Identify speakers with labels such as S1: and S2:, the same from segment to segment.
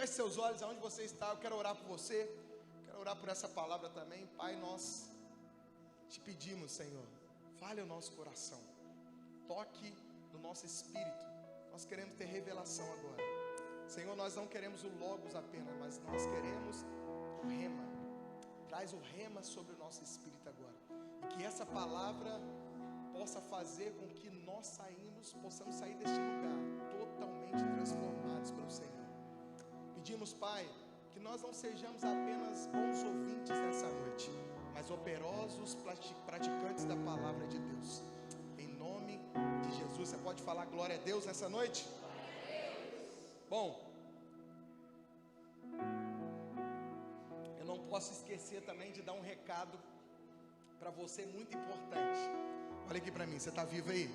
S1: Feche seus olhos aonde você está. Eu quero orar por você. Quero orar por essa palavra também. Pai, nós te pedimos, Senhor, fale ao nosso coração, toque no nosso espírito. Nós queremos ter revelação agora. Senhor, nós não queremos o logos apenas, mas nós queremos o rema. Traz o rema sobre o nosso espírito agora, e que essa palavra possa fazer com que nós possamos sair deste lugar totalmente transformados pelo Senhor. Pedimos, Pai, que nós não sejamos apenas bons ouvintes nessa noite, mas operosos praticantes da palavra de Deus. Em nome de Jesus. Você pode falar glória a Deus nessa noite? Bom, eu não posso esquecer também de dar um recado para você muito importante. Olha aqui para mim, você está vivo aí?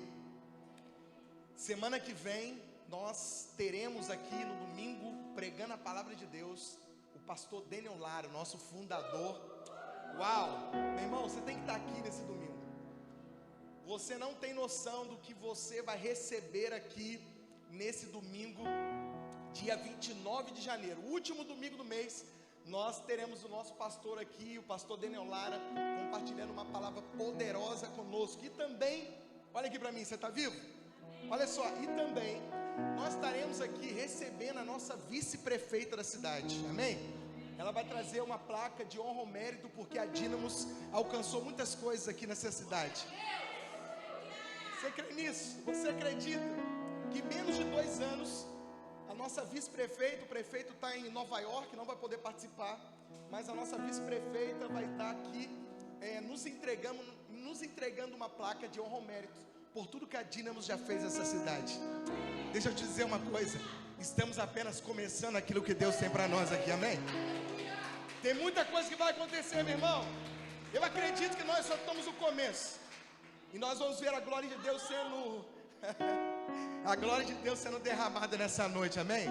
S1: Semana que vem nós teremos aqui no domingo, pregando a palavra de Deus, o pastor Daniel Lara, nosso fundador. Uau, meu irmão, você tem que estar aqui nesse domingo. Você não tem noção do que você vai receber aqui nesse domingo, dia 29 de janeiro, último domingo do mês. Nós teremos o nosso pastor aqui, o pastor Daniel Lara, compartilhando uma palavra poderosa conosco. E também, olha aqui para mim, você está vivo? Olha só, e também nós estaremos aqui recebendo a nossa vice-prefeita da cidade, amém? Ela vai trazer uma placa de honra ao mérito, porque a Dínamos alcançou muitas coisas aqui nessa cidade. Você crê nisso? Você acredita que menos de 2 anos, a nossa vice-prefeita, o prefeito está em Nova York, não vai poder participar, mas a nossa vice-prefeita vai estar aqui nos entregando uma placa de honra ao mérito, por tudo que a Dínamos já fez nessa cidade. Deixa eu te dizer uma coisa, estamos apenas começando aquilo que Deus tem para nós aqui, amém? Tem muita coisa que vai acontecer, meu irmão. Eu acredito que nós só estamos no começo, e nós vamos ver a glória de Deus sendo a glória de Deus sendo derramada nessa noite, amém?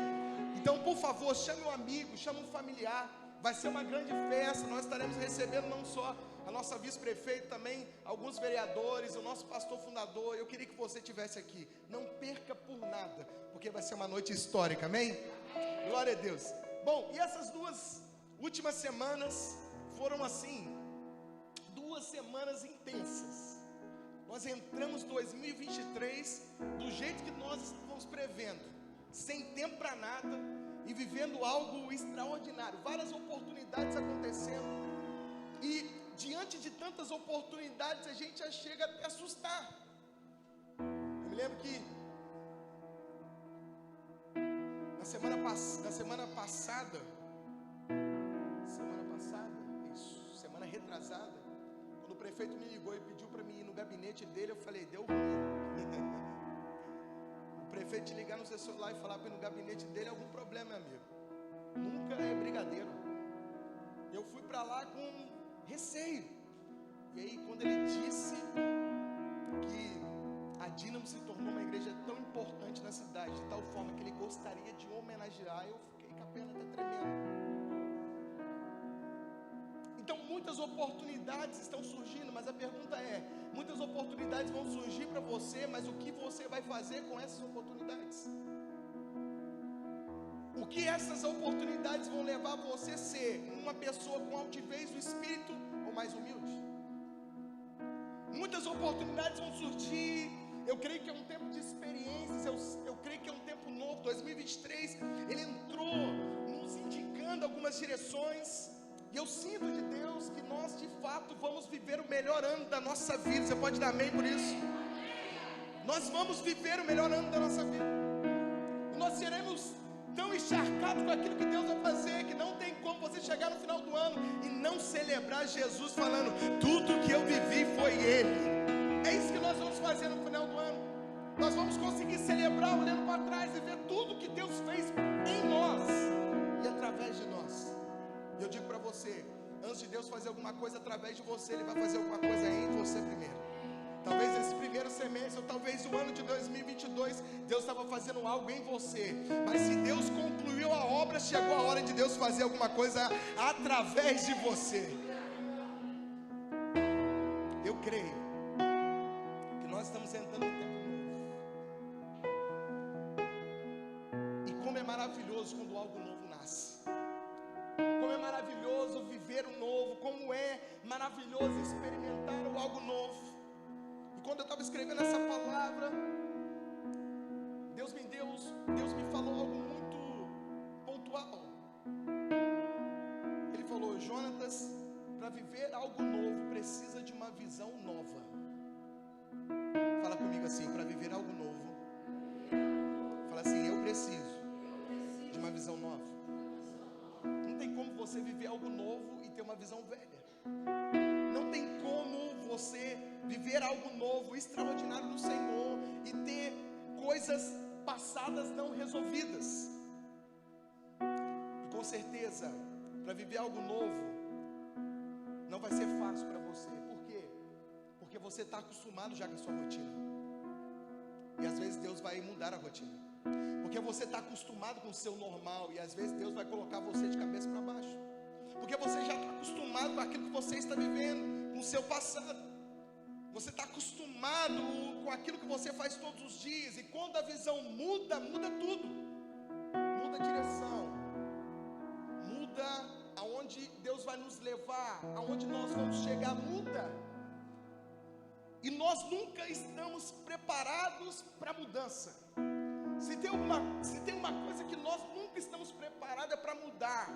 S1: Então, por favor, chame um amigo, chame um familiar. Vai ser uma grande festa. Nós estaremos recebendo não só a nossa vice-prefeita, também alguns vereadores, o nosso pastor fundador. Eu queria que você estivesse aqui. Não perca por nada, porque vai ser uma noite histórica, amém? Glória a Deus. Bom, e essas 2 últimas semanas foram assim, 2 semanas intensas. Nós entramos 2023 do jeito que nós estávamos prevendo, sem tempo para nada e vivendo algo extraordinário, várias oportunidades acontecendo, e diante de tantas oportunidades a gente já chega até a assustar. Eu me lembro que na semana passada, semana retrasada, quando o prefeito me ligou e pediu para mim ir no gabinete dele, eu falei, deu ruim. O prefeito te ligar no seu celular e falar para ir no gabinete dele é algum problema, meu amigo. Nunca é brigadeiro. Eu fui para lá com receio. E aí, quando ele disse que a Dínamos se tornou uma igreja tão importante na cidade, de tal forma que ele gostaria de homenagear, eu fiquei com a perna até tremendo. Então muitas oportunidades estão surgindo, mas a pergunta é, muitas oportunidades vão surgir para você, mas o que você vai fazer com essas oportunidades? O que essas oportunidades vão levar você a ser? Uma pessoa com altivez do espírito ou mais humilde? Muitas oportunidades vão surgir. Eu creio que é um tempo de experiências, eu creio que é um tempo novo. 2023, ele entrou nos indicando algumas direções. E eu sinto de Deus que nós de fato vamos viver o melhor ano da nossa vida. Você pode dar amém por isso? Nós vamos viver o melhor ano da nossa vida. E nós seremos tão encharcados com aquilo que Deus vai fazer, que não tem como você chegar no final do ano e não celebrar Jesus falando, tudo que eu vivi foi Ele. É isso que nós vamos fazer no final do ano. Nós vamos conseguir celebrar olhando para trás e ver tudo que Deus fez em nós e através de nós. E eu digo para você, antes de Deus fazer alguma coisa através de você, Ele vai fazer alguma coisa em você primeiro. Talvez esse primeiro semestre, ou talvez o ano de 2022, Deus estava fazendo algo em você. Mas se Deus concluiu a obra, chegou a hora de Deus fazer alguma coisa através de você. Eu creio que nós estamos entrando num tempo novo. E como é maravilhoso quando algo novo nasce. Como é maravilhoso viver o novo, como é maravilhoso experimentar o algo novo. E quando eu estava escrevendo essa palavra, Deus me falou algo muito pontual. Ele falou: Jonatas, para viver algo novo precisa de uma visão nova. Fala comigo assim: para viver algo novo, fala assim, eu preciso de uma visão nova. Não tem como você viver algo novo e ter uma visão velha. Não tem como você viver algo novo, extraordinário no Senhor e ter coisas passadas não resolvidas. E com certeza, para viver algo novo, não vai ser fácil para você. Por quê? Porque você está acostumado já com a sua rotina. E às vezes Deus vai mudar a rotina. Porque você está acostumado com o seu normal. E às vezes Deus vai colocar você de cabeça para baixo. Porque você já está acostumado com aquilo que você está vivendo, com o seu passado. Você está acostumado com aquilo que você faz todos os dias. E quando a visão muda, muda tudo. Muda a direção. Muda aonde Deus vai nos levar, aonde nós vamos chegar, muda. E nós nunca estamos preparados para a mudança. Se tem uma coisa que nós nunca estamos preparados é para mudar.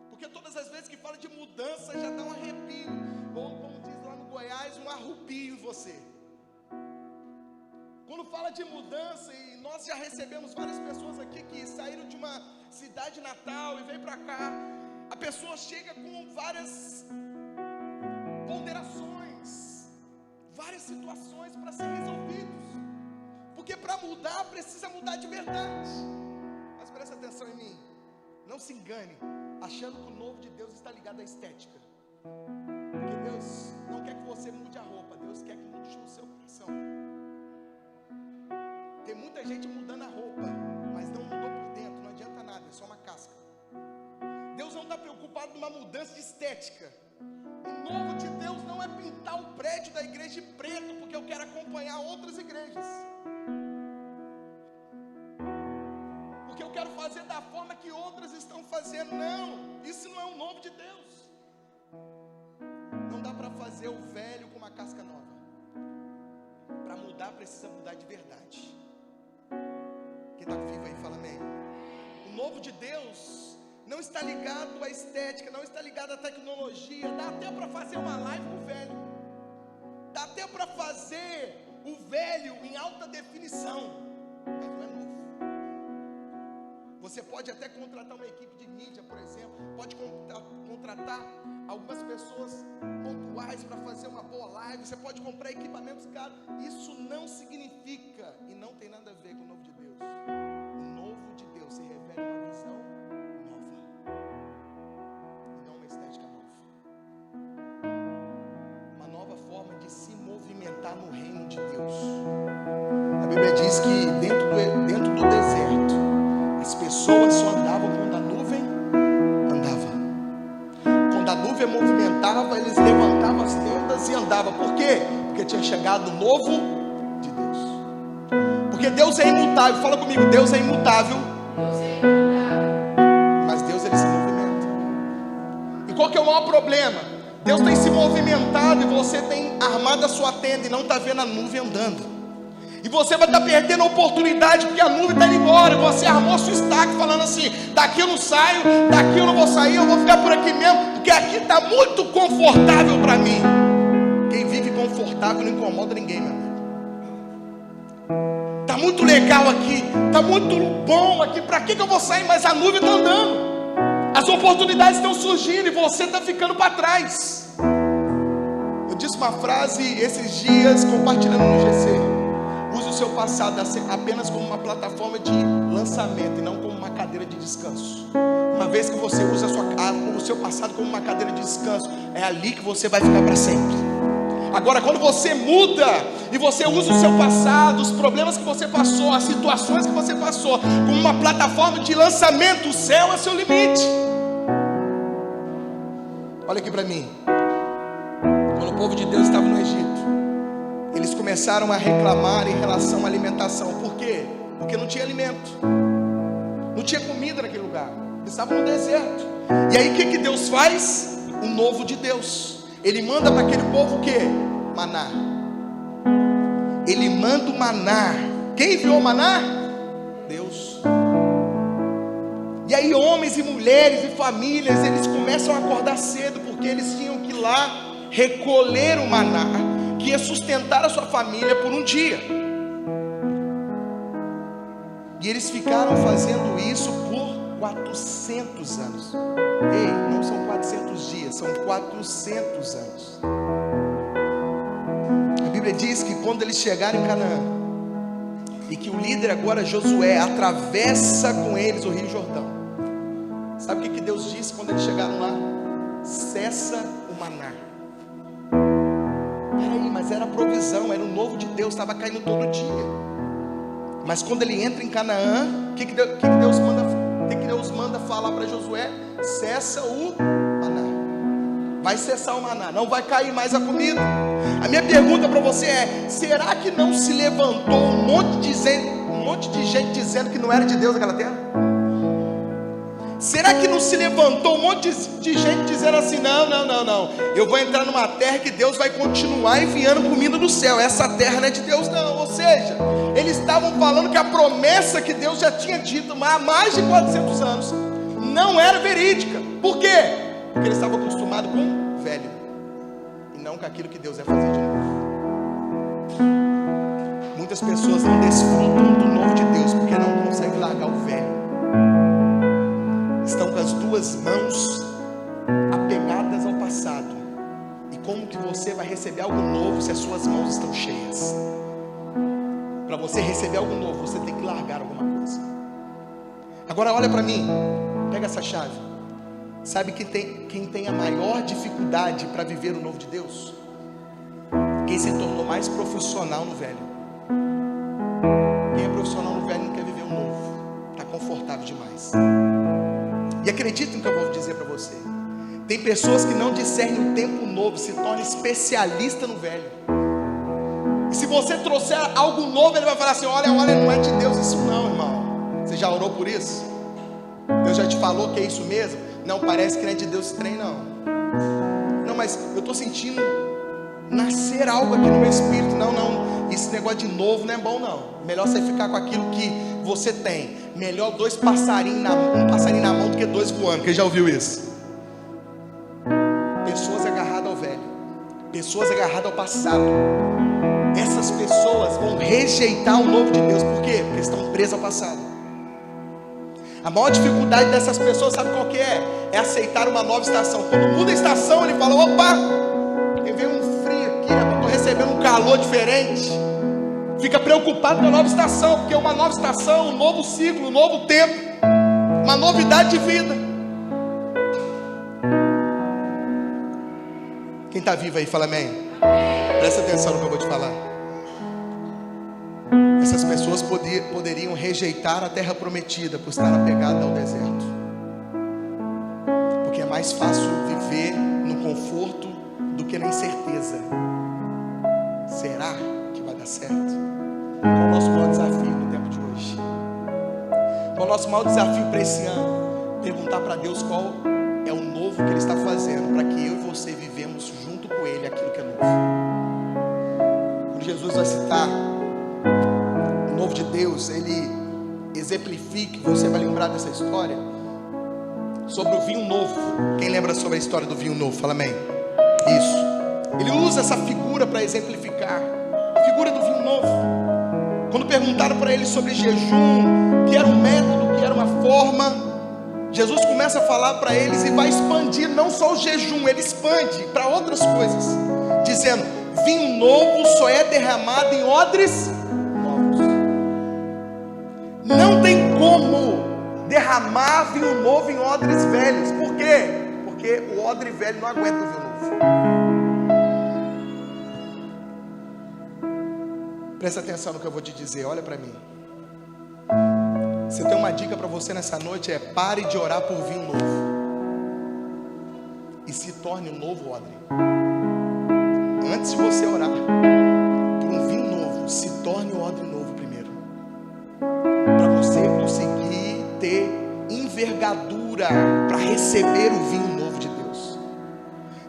S1: Porque todas as vezes que fala de mudança já dá um arrepio, ou como diz lá no Goiás, um arrupio em você. Quando fala de mudança, e nós já recebemos várias pessoas aqui que saíram de uma cidade natal e veio para cá, a pessoa chega com várias ponderações, várias situações para serem resolvidas. Porque para mudar, precisa mudar de verdade. Mas presta atenção em mim. Não se engane, achando que o novo de Deus está ligado à estética. Porque Deus não quer que você mude a roupa, Deus quer que mude o seu coração. Tem muita gente mudando a roupa, mas não mudou por dentro, não adianta nada, é só uma casca. Deus não está preocupado numa mudança de estética. O novo de Deus não é pintar o prédio da igreja de preto, porque eu quero acompanhar outras igrejas. Porque eu quero fazer da forma que outras estão fazendo. Não, isso não é o novo de Deus. Não dá para fazer o velho com uma casca nova. Para mudar, precisa mudar de verdade. Quem está vivo aí, fala amém. O novo de Deus não está ligado à estética, não está ligado à tecnologia. Dá até para fazer uma live com o velho. Dá até para fazer o velho em alta definição. Mas não é novo. Você pode até contratar uma equipe de mídia, por exemplo. Pode contratar algumas pessoas pontuais para fazer uma boa live. Você pode comprar equipamentos caros. Isso não significa e não tem nada a ver com o novo de Deus. O novo de Deus se refere a uma visão nova e não uma estética nova. Uma nova forma de se movimentar no reino de Deus. A Bíblia diz que dentro do deserto as pessoas só andavam quando a nuvem andava. Quando a nuvem movimentava, eles levantavam as tendas e andavam. Por quê? Porque tinha chegado o novo de Deus. Porque Deus é imutável. Fala comigo, Deus é imutável. Mas Deus, ele se movimenta. E qual que é o maior problema? Deus tem se movimentado e você tem armado a sua tenda e não está vendo a nuvem andando. E você vai estar perdendo a oportunidade porque a nuvem está indo embora. Você armou sua estaca falando assim: daqui eu não saio, daqui eu não vou sair, eu vou ficar por aqui mesmo, porque aqui está muito confortável para mim. Quem vive confortável não incomoda ninguém, meu amigo. Está muito legal aqui, está muito bom aqui, para que eu vou sair? Mas a nuvem está andando, as oportunidades estão surgindo e você está ficando para trás. Eu disse uma frase esses dias compartilhando no GC: use o seu passado apenas como uma plataforma de lançamento e não como uma cadeira de descanso. Uma vez que você usa o seu passado como uma cadeira de descanso, é ali que você vai ficar para sempre. Agora, quando você muda e você usa o seu passado, os problemas que você passou, as situações que você passou, como uma plataforma de lançamento, o céu é seu limite. Olha aqui para mim. Quando o povo de Deus estava no Egito, eles começaram a reclamar em relação à alimentação. Por quê? Porque não tinha alimento, não tinha comida naquele lugar. Eles estavam no deserto. E aí o que Deus faz? O novo de Deus. Ele manda para aquele povo o quê? Maná. Ele manda o maná. Quem enviou o maná? Deus. E aí homens e mulheres e famílias, eles começam a acordar cedo, porque eles tinham que ir lá recolher o maná, que ia sustentar a sua família por um dia. E eles ficaram fazendo isso por 400 anos. Ei, não são 400 dias, são 400 anos. A Bíblia diz que quando eles chegaram em Canaã, e que o líder agora, Josué, atravessa com eles o Rio Jordão. Sabe o que Deus disse quando eles chegaram lá? Cessa o maná. Peraí, mas era a provisão, era o novo de Deus, estava caindo todo dia. Mas quando ele entra em Canaã, o que Deus manda falar para Josué? Cessa o maná. Vai cessar o maná, não vai cair mais a comida. A minha pergunta para você é: será que não se levantou um monte de gente dizendo que não era de Deus aquela terra? Será que não se levantou um monte de gente dizendo assim: não, eu vou entrar numa terra que Deus vai continuar enviando comida do céu, essa terra não é de Deus não? Ou seja, eles estavam falando que a promessa que Deus já tinha dito há mais de 400 anos não era verídica. Por quê? Porque eles estavam acostumados com o velho e não com aquilo que Deus vai fazer de novo. Muitas pessoas não desfrutam do novo de Deus porque não conseguem largar o velho. Estão com as duas mãos apegadas ao passado. E como que você vai receber algo novo se as suas mãos estão cheias? Para você receber algo novo, você tem que largar alguma coisa. Agora olha para mim, pega essa chave. Sabe quem tem a maior dificuldade para viver o novo de Deus? Quem se tornou mais profissional no velho. Quem é profissional no velho não quer viver o novo, está confortável demais. E acredite no que eu vou dizer para você. Tem pessoas que não discernem o tempo novo, se tornam especialista no velho. E se você trouxer algo novo, ele vai falar assim: olha, não é de Deus isso não, irmão. Você já orou por isso? Deus já te falou que é isso mesmo? Não, parece que não é de Deus esse trem não. Não, mas eu estou sentindo nascer algo aqui no meu espírito. Não, esse negócio de novo não é bom não. Melhor você ficar com aquilo que você tem. Melhor um passarinho na mão do que dois voando. Quem já ouviu isso? Pessoas agarradas ao velho, pessoas agarradas ao passado. Essas pessoas vão rejeitar o novo de Deus. Por quê? Porque estão presas ao passado. A maior dificuldade dessas pessoas, sabe qual que é? É aceitar uma nova estação. Quando muda a estação, ele fala: opa, veio um frio aqui, eu estou recebendo um calor diferente. Fica preocupado com a nova estação, porque é uma nova estação, um novo ciclo, um novo tempo, uma novidade de vida. Quem está vivo aí, fala amém. Presta atenção no que eu vou te falar. Essas pessoas poderiam rejeitar a terra prometida por estar apegada ao deserto, porque é mais fácil viver no conforto do que na incerteza. Será que vai dar certo? Qual é o nosso maior desafio no tempo de hoje? Qual é o nosso maior desafio para esse ano? Perguntar para Deus qual é o novo que Ele está fazendo, para que eu e você vivemos junto com Ele aquilo que é novo. Quando Jesus vai citar o novo de Deus, Ele exemplifica, você vai lembrar dessa história, sobre o vinho novo. Quem lembra sobre a história do vinho novo? Fala amém. Isso. Ele usa essa figura para exemplificar a figura do vinho novo. Quando perguntaram para ele sobre jejum, que era um método, que era uma forma, Jesus começa a falar para eles e vai expandir não só o jejum, ele expande para outras coisas, dizendo: vinho novo só é derramado em odres novos. Não tem como derramar vinho novo em odres velhos. Por quê? Porque o odre velho não aguenta o vinho novo. Presta atenção no que eu vou te dizer, olha para mim. Você tem uma dica para você nessa noite, é: pare de orar por vinho novo e se torne um novo odre. Antes de você orar por um vinho novo, se torne um odre novo primeiro, para você conseguir ter envergadura para receber o vinho novo de Deus.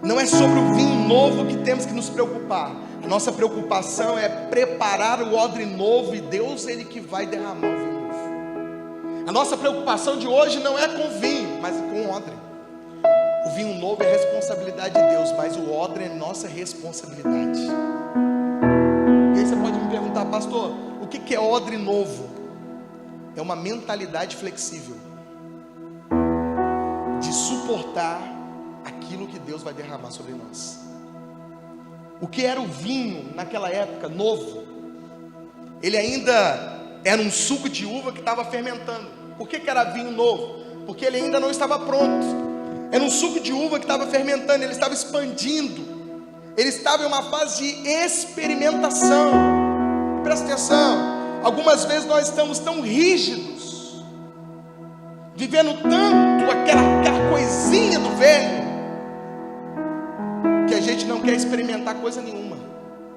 S1: Não é sobre o vinho novo que temos que nos preocupar. A nossa preocupação é preparar o odre novo, e Deus, Ele que vai derramar o vinho novo. A nossa preocupação de hoje não é com o vinho, mas com o odre. O vinho novo é responsabilidade de Deus, mas o odre é nossa responsabilidade. E aí você pode me perguntar: pastor, o que é odre novo? É uma mentalidade flexível de suportar aquilo que Deus vai derramar sobre nós. O que era o vinho naquela época, novo? Ele ainda era um suco de uva que estava fermentando. Por que era vinho novo? Porque ele ainda não estava pronto. Era um suco de uva que estava fermentando, ele estava expandindo. Ele estava em uma fase de experimentação. Presta atenção. Algumas vezes nós estamos tão rígidos, vivendo tanto aquela coisinha do velho, que a gente não quer experimentar coisa nenhuma.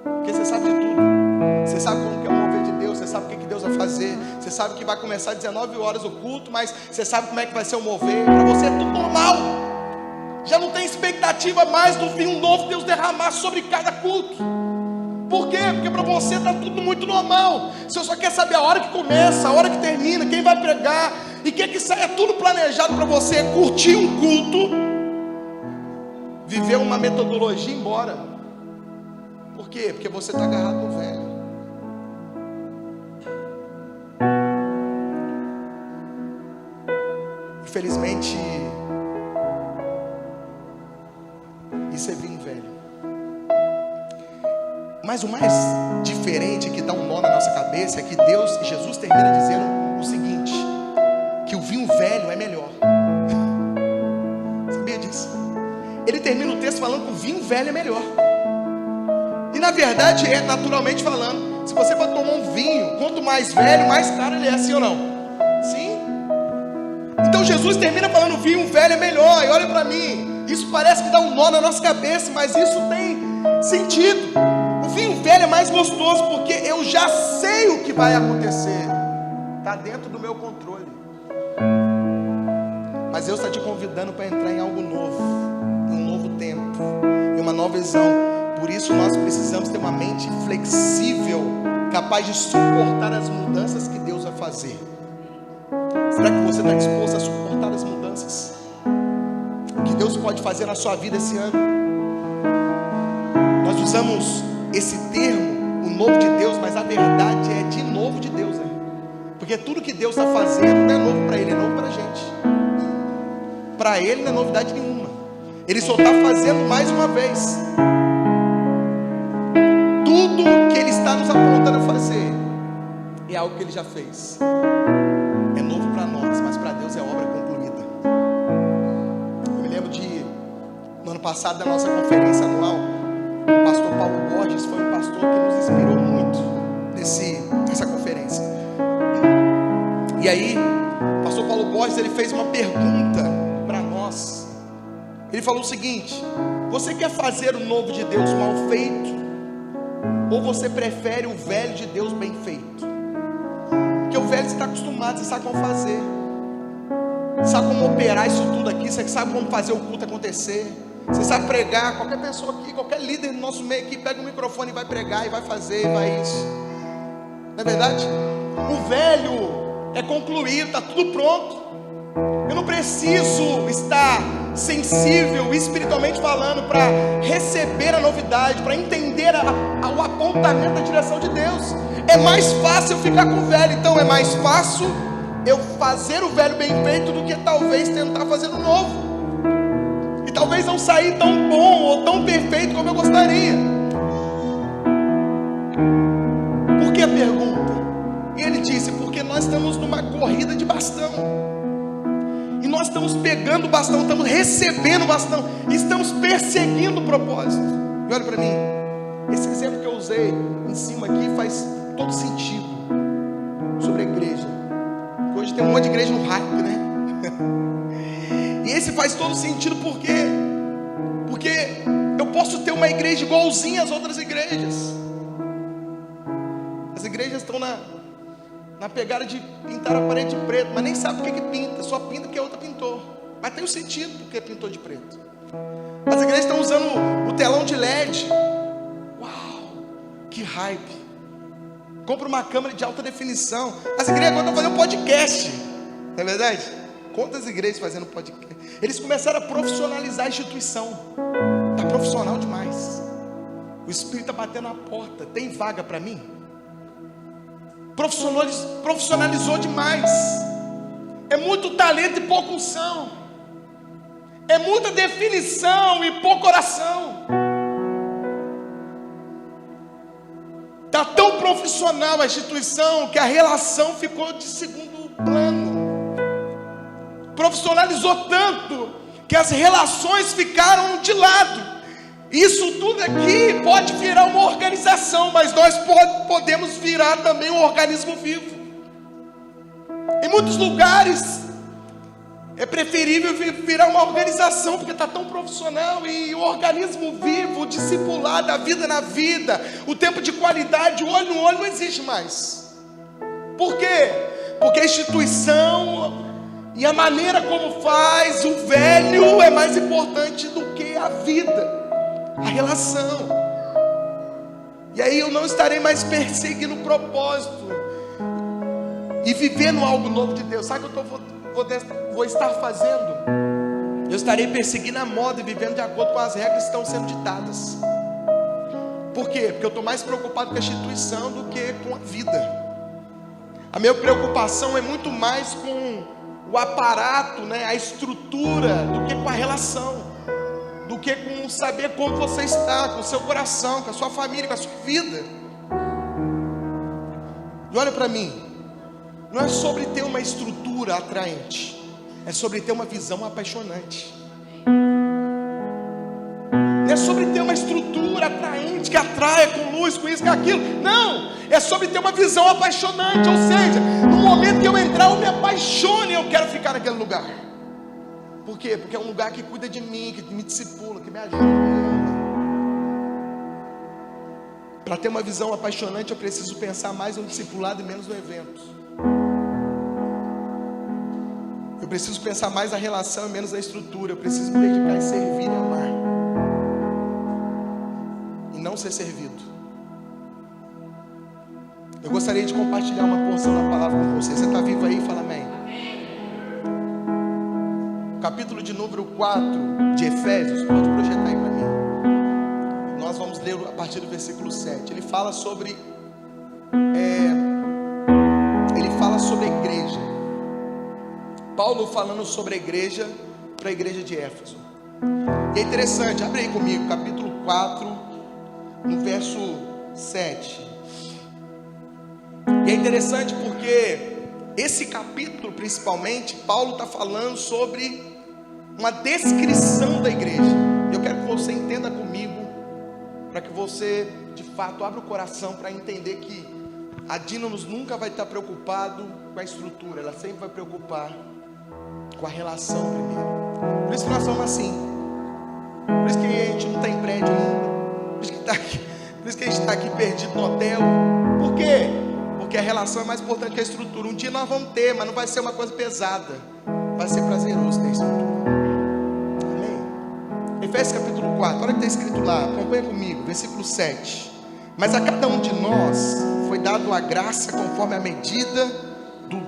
S1: Porque você sabe de tudo. Você sabe como que é o mover de Deus, você sabe o que Deus vai fazer, você sabe que vai começar às 19 horas o culto, mas você sabe como é que vai ser o mover. Para você é tudo normal. Já não tem expectativa mais do vinho novo Deus derramar sobre cada culto. Por quê? Porque para você está tudo muito normal. Você só quer saber a hora que começa, a hora que termina, quem vai pregar, e que sai, é tudo planejado para você curtir um culto, viver uma metodologia e ir embora. Por quê? Porque você está agarrado no velho. Infelizmente, isso é vinho velho. Mas o mais diferente, que dá um nó na nossa cabeça, é que Jesus termina dizendo o seguinte: que o vinho velho é melhor. Sabia disso? Ele termina o texto falando que o vinho velho é melhor. E na verdade é, naturalmente falando, se você for tomar um vinho, quanto mais velho, mais caro ele é, sim ou não? Sim. Então Jesus termina falando: o vinho velho é melhor. E olha para mim, isso parece que dá um nó na nossa cabeça, mas isso tem sentido. O vinho velho é mais gostoso, porque eu já sei o que vai acontecer, está dentro do meu controle. Mas Deus está te convidando para entrar em algo novo, em um novo tempo, em uma nova visão. Por isso nós precisamos ter uma mente flexível, capaz de suportar as mudanças que Deus vai fazer. Será que você está disposto a suportar as mudanças que Deus pode fazer na sua vida esse ano? Nós usamos esse termo, o novo de Deus, mas a verdade é de novo de Deus, né? Porque tudo que Deus está fazendo não é novo para Ele, é novo para a gente. Para Ele não é novidade nenhuma. Ele só está fazendo mais uma vez. Tudo que Ele está nos apontando a fazer é algo que Ele já fez. É novo para nós, mas para Deus é obra concluída. Eu me lembro no ano passado, da nossa conferência anual, o pastor Paulo Borges foi um pastor que nos inspirou muito nessa conferência. E aí, o pastor Paulo Borges, ele fez uma pergunta para nós. Ele falou o seguinte: você quer fazer o novo de Deus mal feito, ou você prefere o velho de Deus bem feito? Porque o velho você está acostumado, você sabe como fazer, sabe como operar isso tudo aqui, você sabe como fazer o culto acontecer, você sabe pregar. Qualquer pessoa aqui, qualquer líder no nosso meio aqui, pega o microfone e vai pregar, e vai fazer, e vai isso. Não é verdade? O velho é concluído, está tudo pronto. Eu não preciso estar sensível, espiritualmente falando, para receber a novidade, para entender o apontamento da direção de Deus. É mais fácil eu ficar com o velho. Então é mais fácil eu fazer o velho bem feito do que talvez tentar fazer o novo. E talvez não sair tão bom ou tão perfeito como eu gostaria. Por que a pergunta? E ele disse: porque nós estamos numa corrida de bastão. E nós estamos pegando o bastão, estamos recebendo o bastão, e estamos perseguindo o propósito. E olha para mim, esse exemplo que eu usei em cima aqui faz todo sentido sobre a igreja. Hoje tem um monte de igreja no hype, né? E esse faz todo sentido por quê? Porque eu posso ter uma igreja igualzinha às outras igrejas. As igrejas estão na na pegada de pintar a parede de preto, mas nem sabe por que pinta, só pinta porque a outra pintou. Mas tem um sentido porque pintou de preto. As igrejas estão usando o telão de LED. Uau, que hype. Compra uma câmera de alta definição. As igrejas agora estão fazendo podcast, não é verdade? Quantas igrejas fazendo podcast? Eles começaram a profissionalizar a instituição. Está profissional demais. O Espírito está batendo na porta. Tem vaga para mim? Profissionalizou demais. É muito talento e pouca unção. É muita definição e pouca oração. Está tão profissional a instituição que a relação ficou de segundo plano. Profissionalizou tanto que as relações ficaram de lado. Isso tudo aqui pode virar uma organização, mas nós podemos virar também um organismo vivo. Em muitos lugares é preferível virar uma organização, porque está tão profissional. E o organismo vivo, o discipulado, a vida na vida, o tempo de qualidade, o olho no olho não existe mais. Por quê? Porque a instituição e a maneira como faz, o velho é mais importante do que a vida, a relação. E aí eu não estarei mais perseguindo o propósito e vivendo algo novo de Deus. Sabe o que eu vou estar fazendo? Eu estarei perseguindo a moda e vivendo de acordo com as regras que estão sendo ditadas. Por quê? Porque eu estou mais preocupado com a instituição do que com a vida. A minha preocupação é muito mais com o aparato, né, a estrutura, do que com a relação, do que com saber como você está, com o seu coração, com a sua família, com a sua vida. E olha para mim, não é sobre ter uma estrutura atraente, é sobre ter uma visão apaixonante. Não é sobre ter uma estrutura atraente, que atraia com luz, com isso, com aquilo. Não, é sobre ter uma visão apaixonante. Ou seja, no momento que eu entrar, eu me apaixone e eu quero ficar naquele lugar. Por quê? Porque é um lugar que cuida de mim, que me discipula, que me ajuda. Para ter uma visão apaixonante, eu preciso pensar mais no discipulado e menos no evento. Eu preciso pensar mais na relação e menos na estrutura. Eu preciso me dedicar em servir e amar, e não ser servido. Eu gostaria de compartilhar uma porção da palavra com você. Você está vivo aí? Fala amém. Capítulo de número 4 de Efésios. Pode projetar aí para mim. Nós vamos ler a partir do versículo 7. Ele fala sobre a igreja. Paulo falando sobre a igreja, para a igreja de Éfeso. E é interessante, abre aí comigo, capítulo 4, no verso 7. E é interessante porque esse capítulo, principalmente, Paulo está falando sobre uma descrição da igreja. Eu quero que você entenda comigo, para que você, de fato, abra o coração para entender que a Dínamos nunca vai estar preocupado com a estrutura, ela sempre vai preocupar com a relação primeiro. Por isso que nós somos assim. Por isso que a gente não tem prédio ainda. Por isso que a gente está aqui perdido no hotel. Por quê? Porque a relação é mais importante que a estrutura. Um dia nós vamos ter, mas não vai ser uma coisa pesada. Vai ser prazeroso ter estrutura. Amém? Efésios capítulo 4, olha o que está escrito lá. Acompanha comigo, versículo 7. Mas a cada um de nós foi dado a graça conforme a medida do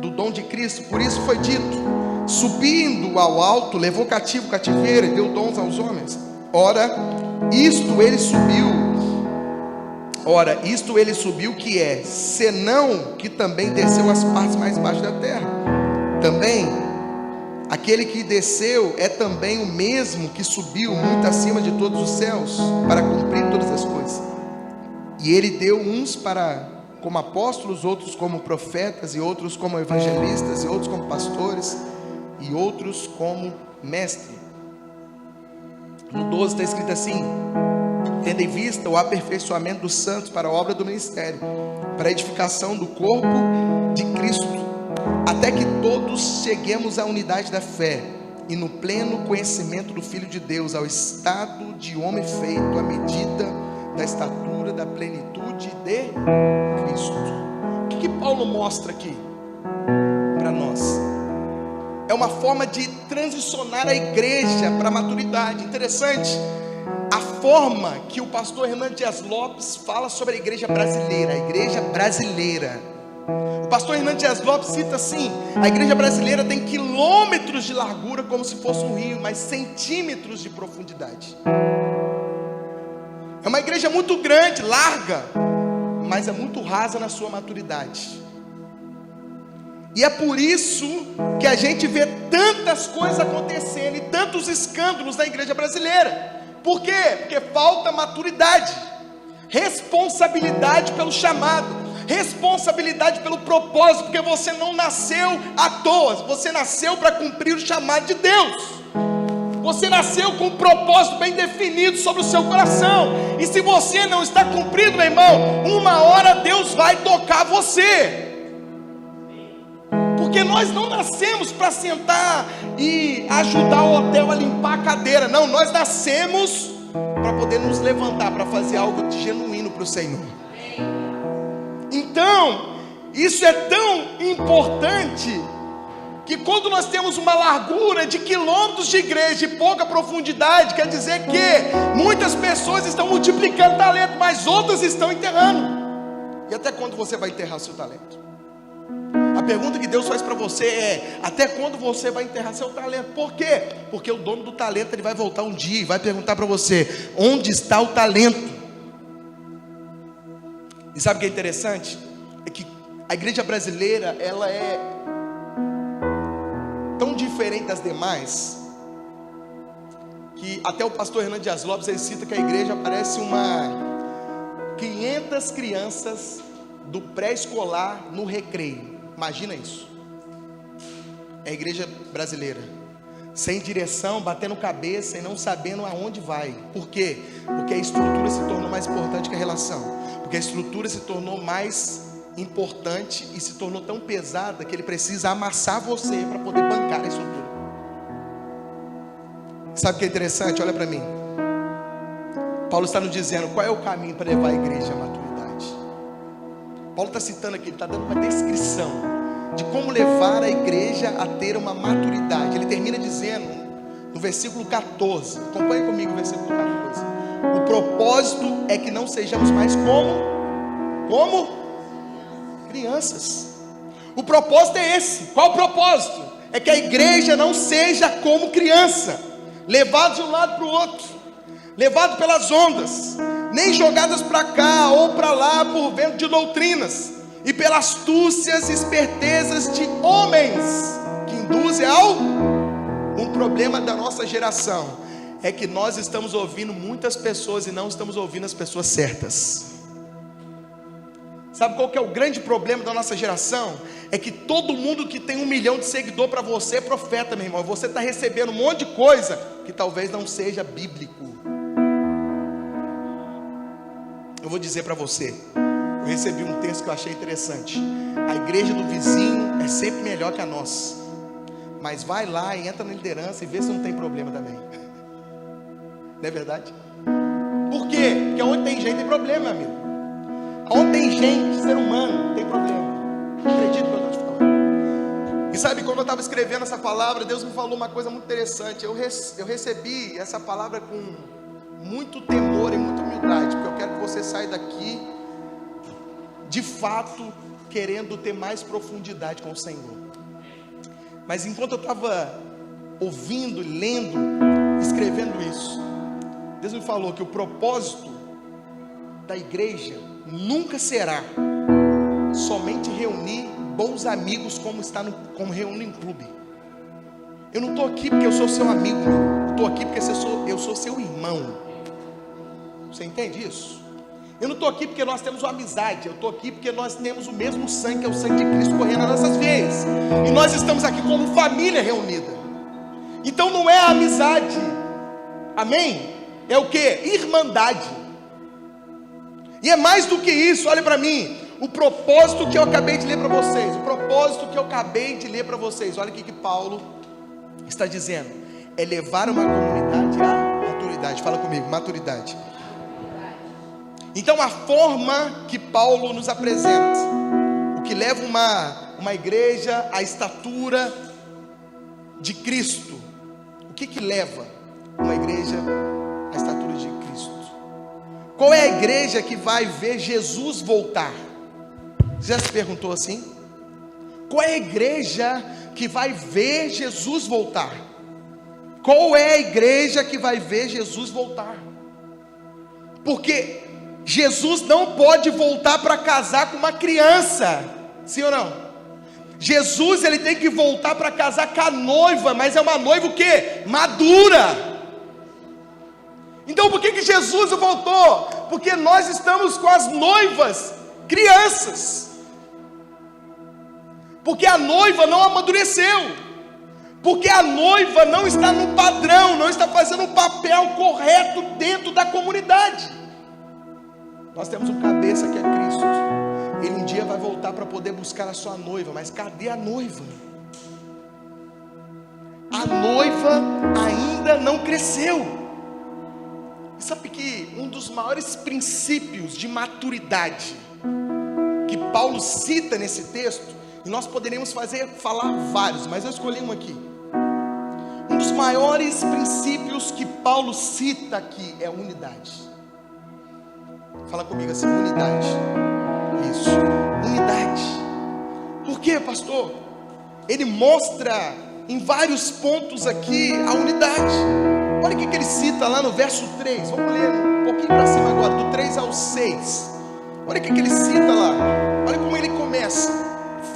S1: dom de Cristo. Por isso foi dito: subindo ao alto, levou cativo o cativeiro e deu dons aos homens. Ora, isto ele subiu, que é, senão que também desceu às partes mais baixas da terra. Também, aquele que desceu é também o mesmo que subiu muito acima de todos os céus, para cumprir todas as coisas. E ele deu uns como apóstolos, outros como profetas, e outros como evangelistas, e outros como pastores, e outros como mestres. No 12 está escrito assim: tendo em vista o aperfeiçoamento dos santos para a obra do ministério, para a edificação do corpo de Cristo, até que todos cheguemos à unidade da fé e no pleno conhecimento do Filho de Deus, ao estado de homem feito à medida da estatura da plenitude de Cristo. O que Paulo mostra aqui para nós? É uma forma de transicionar a igreja para a maturidade. Interessante a forma que o pastor Hernando Dias Lopes fala sobre a igreja brasileira. A igreja brasileira, o pastor Hernando Dias Lopes cita assim: a igreja brasileira tem quilômetros de largura como se fosse um rio, mas centímetros de profundidade. É uma igreja muito grande, larga, mas é muito rasa na sua maturidade. E é por isso que a gente vê tantas coisas acontecendo e tantos escândalos na igreja brasileira. Por quê? Porque falta maturidade, responsabilidade pelo chamado, responsabilidade pelo propósito, porque você não nasceu à toa, você nasceu para cumprir o chamado de Deus. Você nasceu com um propósito bem definido sobre o seu coração. E se você não está cumprindo, meu irmão, uma hora Deus vai tocar você. Porque nós não nascemos para sentar e ajudar o hotel a limpar a cadeira. Não, nós nascemos para poder nos levantar, para fazer algo de genuíno para o Senhor. Então, isso é tão importante, que quando nós temos uma largura de quilômetros de igreja e pouca profundidade, quer dizer que muitas pessoas estão multiplicando talento, mas outras estão enterrando. E até quando você vai enterrar seu talento? A pergunta que Deus faz para você é: até quando você vai enterrar seu talento? Por quê? Porque o dono do talento, ele vai voltar um dia e vai perguntar para você: onde está o talento? E sabe o que é interessante? É que a igreja brasileira, ela é tão diferente das demais, que até o pastor Hernando Dias Lopes, ele cita que a igreja parece 500 crianças do pré-escolar no recreio. Imagina isso. É a igreja brasileira, sem direção, batendo cabeça e não sabendo aonde vai. Por quê? Porque a estrutura se tornou mais importante que a relação. Porque a estrutura se tornou mais importante e se tornou tão pesada que ele precisa amassar você para poder bancar a estrutura. Sabe o que é interessante? Olha para mim. Paulo está nos dizendo qual é o caminho para levar a igreja à maturidade. Paulo está citando aqui, ele está dando uma descrição de como levar a igreja a ter uma maturidade. Ele termina dizendo no versículo 14, acompanhe comigo o versículo 14: o propósito é que não sejamos mais como crianças. O propósito é esse. Qual o propósito? É que a igreja não seja como criança, levado de um lado para o outro, levado pelas ondas, nem jogadas para cá ou para lá por vento de doutrinas e pelas astúcias e espertezas de homens que induzem ao... Um problema da nossa geração é que nós estamos ouvindo muitas pessoas e não estamos ouvindo as pessoas certas. Sabe qual que é o grande problema da nossa geração? É que todo mundo que tem 1 milhão de seguidor para você é profeta, meu irmão. Você está recebendo um monte de coisa que talvez não seja bíblico. Eu vou dizer para você, eu recebi um texto que eu achei interessante. A igreja do vizinho é sempre melhor que a nossa, mas vai lá e entra na liderança e vê se não tem problema também. Não é verdade? Por quê? Porque onde tem gente tem problema, meu amigo. Onde tem gente, ser humano, tem problema. Acredito no que eu estou te falando. E sabe, quando eu estava escrevendo essa palavra, Deus me falou uma coisa muito interessante. Eu recebi essa palavra com muito temor e muita humildade, porque eu quero que você saia daqui de fato querendo ter mais profundidade com o Senhor. Mas enquanto eu estava ouvindo, lendo, escrevendo isso, Deus me falou que o propósito da igreja nunca será somente reunir bons amigos como reúne em clube. Eu não estou aqui porque eu sou seu amigo, eu estou aqui porque eu sou seu irmão. Você entende isso? Eu não estou aqui porque nós temos uma amizade, eu estou aqui porque nós temos o mesmo sangue, que é o sangue de Cristo correndo nas nossas veias, e nós estamos aqui como família reunida. Então não é a amizade, amém? É o que? Irmandade. E é mais do que isso. Olha para mim, o propósito que eu acabei de ler para vocês, olha o que Paulo está dizendo, é levar uma comunidade à maturidade. Fala comigo, maturidade. Então a forma que Paulo nos apresenta, o que leva uma igreja à estatura de Cristo, o que leva uma igreja à estatura de Cristo? Qual é a igreja que vai ver Jesus voltar? Já se perguntou assim? Qual é a igreja que vai ver Jesus voltar? Qual é a igreja que vai ver Jesus voltar? Porque Jesus não pode voltar para casar com uma criança, sim ou não? Jesus, ele tem que voltar para casar com a noiva, mas é uma noiva o quê? Madura. Então por que Jesus voltou? Porque nós estamos com as noivas crianças. Porque a noiva não amadureceu. Porque a noiva não está no padrão, não está fazendo o papel correto dentro da comunidade. Nós temos um cabeça que é Cristo. Ele um dia vai voltar para poder buscar a sua noiva. Mas cadê a noiva? A noiva ainda não cresceu. E sabe que um dos maiores princípios de maturidade que Paulo cita nesse texto, e nós poderíamos falar vários, mas eu escolhi um aqui. Um dos maiores princípios que Paulo cita aqui é a unidade. Fala comigo assim, unidade. Isso, unidade. Por quê, pastor? Ele mostra em vários pontos aqui a unidade. Olha o que ele cita lá no verso 3. Vamos ler um pouquinho para cima agora, do 3 ao 6. Olha o que ele cita lá. Olha como ele começa.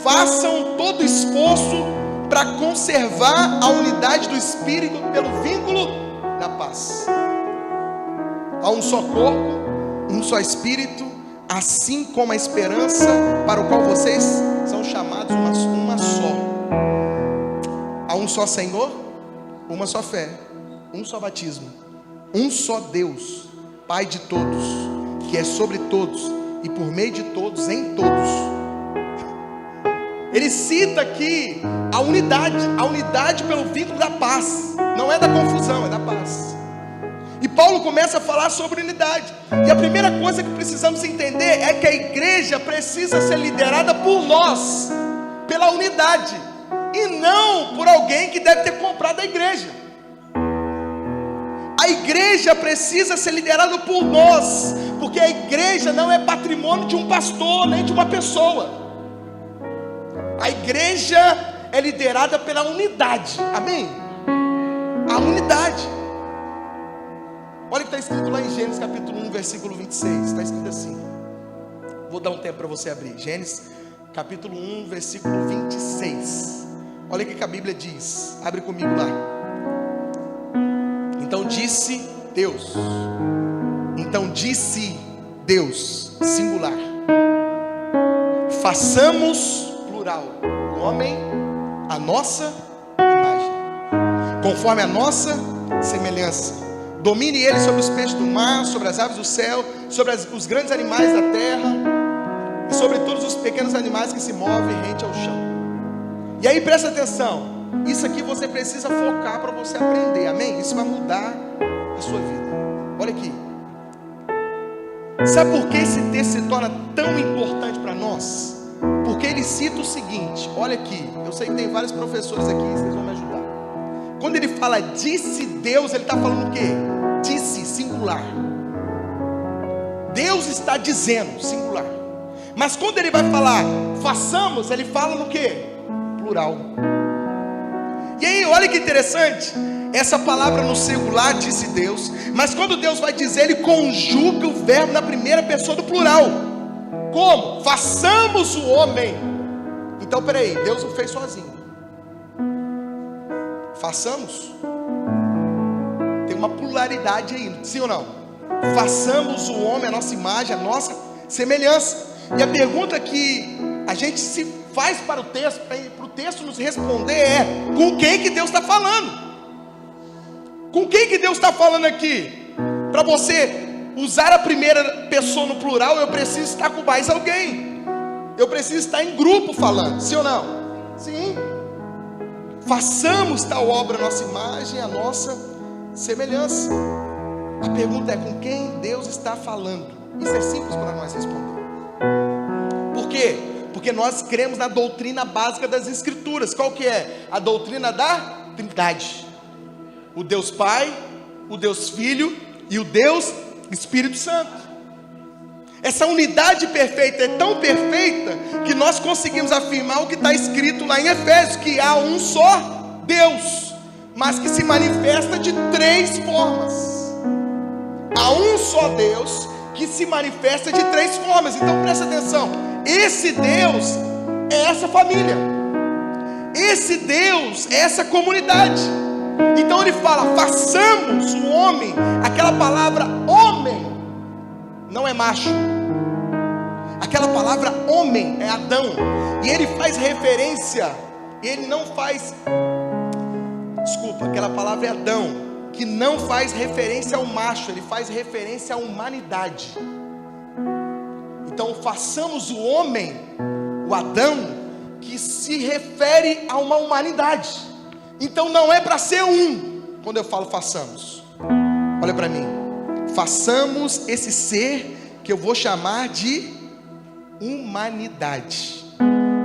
S1: Façam todo esforço para conservar a unidade do Espírito pelo vínculo da paz. Há um só corpo, um só Espírito, assim como a esperança para o qual vocês são chamados uma só. Há um só Senhor, uma só fé, um só batismo, um só Deus, Pai de todos, que é sobre todos e por meio de todos, em todos. Ele cita aqui a unidade pelo vínculo da paz. Não é da confusão, é da paz. E Paulo começa a falar sobre unidade. E a primeira coisa que precisamos entender é que a igreja precisa ser liderada por nós, pela unidade, e não por alguém que deve ter comprado a igreja. A igreja precisa ser liderada por nós, porque a igreja não é patrimônio de um pastor, nem de uma pessoa. A igreja é liderada pela unidade, amém? A unidade. Olha o que está escrito lá em Gênesis capítulo 1, versículo 26, está escrito assim. Vou dar um tempo para você abrir, Gênesis capítulo 1, versículo 26. Olha o que a Bíblia diz, abre comigo lá. Então disse Deus, singular, façamos plural, o homem, a nossa imagem, conforme a nossa semelhança. Domine ele sobre os peixes do mar, sobre as aves do céu, sobre os grandes animais da terra, e sobre todos os pequenos animais que se movem rente ao chão. E aí presta atenção, isso aqui você precisa focar para você aprender, amém? Isso vai mudar a sua vida. Olha aqui. Sabe por que esse texto se torna tão importante para nós? Porque ele cita o seguinte, olha aqui, eu sei que tem vários professores aqui, vocês vão me ajudar. Quando ele fala disse Deus, ele está falando o quê? Disse, singular. Deus está dizendo, singular. Mas quando ele vai falar façamos, ele fala no quê? Plural. E aí, olha que interessante, essa palavra no singular disse Deus, mas quando Deus vai dizer, ele conjuga o verbo na primeira pessoa do plural. Como? Façamos o homem. Então peraí, Deus o fez sozinho. Façamos. Tem uma pluralidade aí, sim ou não? Façamos o homem, a nossa imagem, a nossa semelhança. E a pergunta que a gente se faz para o texto nos responder é: com quem que Deus está falando? Com quem que Deus está falando aqui? Para você usar a primeira pessoa no plural, eu preciso estar com mais alguém. Eu preciso estar em grupo falando, sim ou não? Sim. Façamos tal obra, a nossa imagem, a nossa semelhança. A pergunta é: com quem Deus está falando? Isso é simples para nós responder. Por quê? Porque nós cremos na doutrina básica das Escrituras. Qual que é? A doutrina da Trindade. O Deus Pai, o Deus Filho e o Deus Espírito Santo. Essa unidade perfeita é tão perfeita que nós conseguimos afirmar o que está escrito lá em Efésios, que há um só Deus, mas que se manifesta de 3 formas. Há um só Deus que se manifesta de 3 formas. Então presta atenção, esse Deus é essa família, esse Deus é essa comunidade. Então ele fala, façamos o homem. Aquela palavra homem não é macho, aquela palavra homem é Adão, e ele faz referência, ele não faz, desculpa, aquela palavra é Adão, que não faz referência ao macho, ele faz referência à humanidade. Então façamos o homem, o Adão, que se refere a uma humanidade. Então não é para ser um, quando eu falo façamos, olha para mim, façamos esse ser que eu vou chamar de humanidade.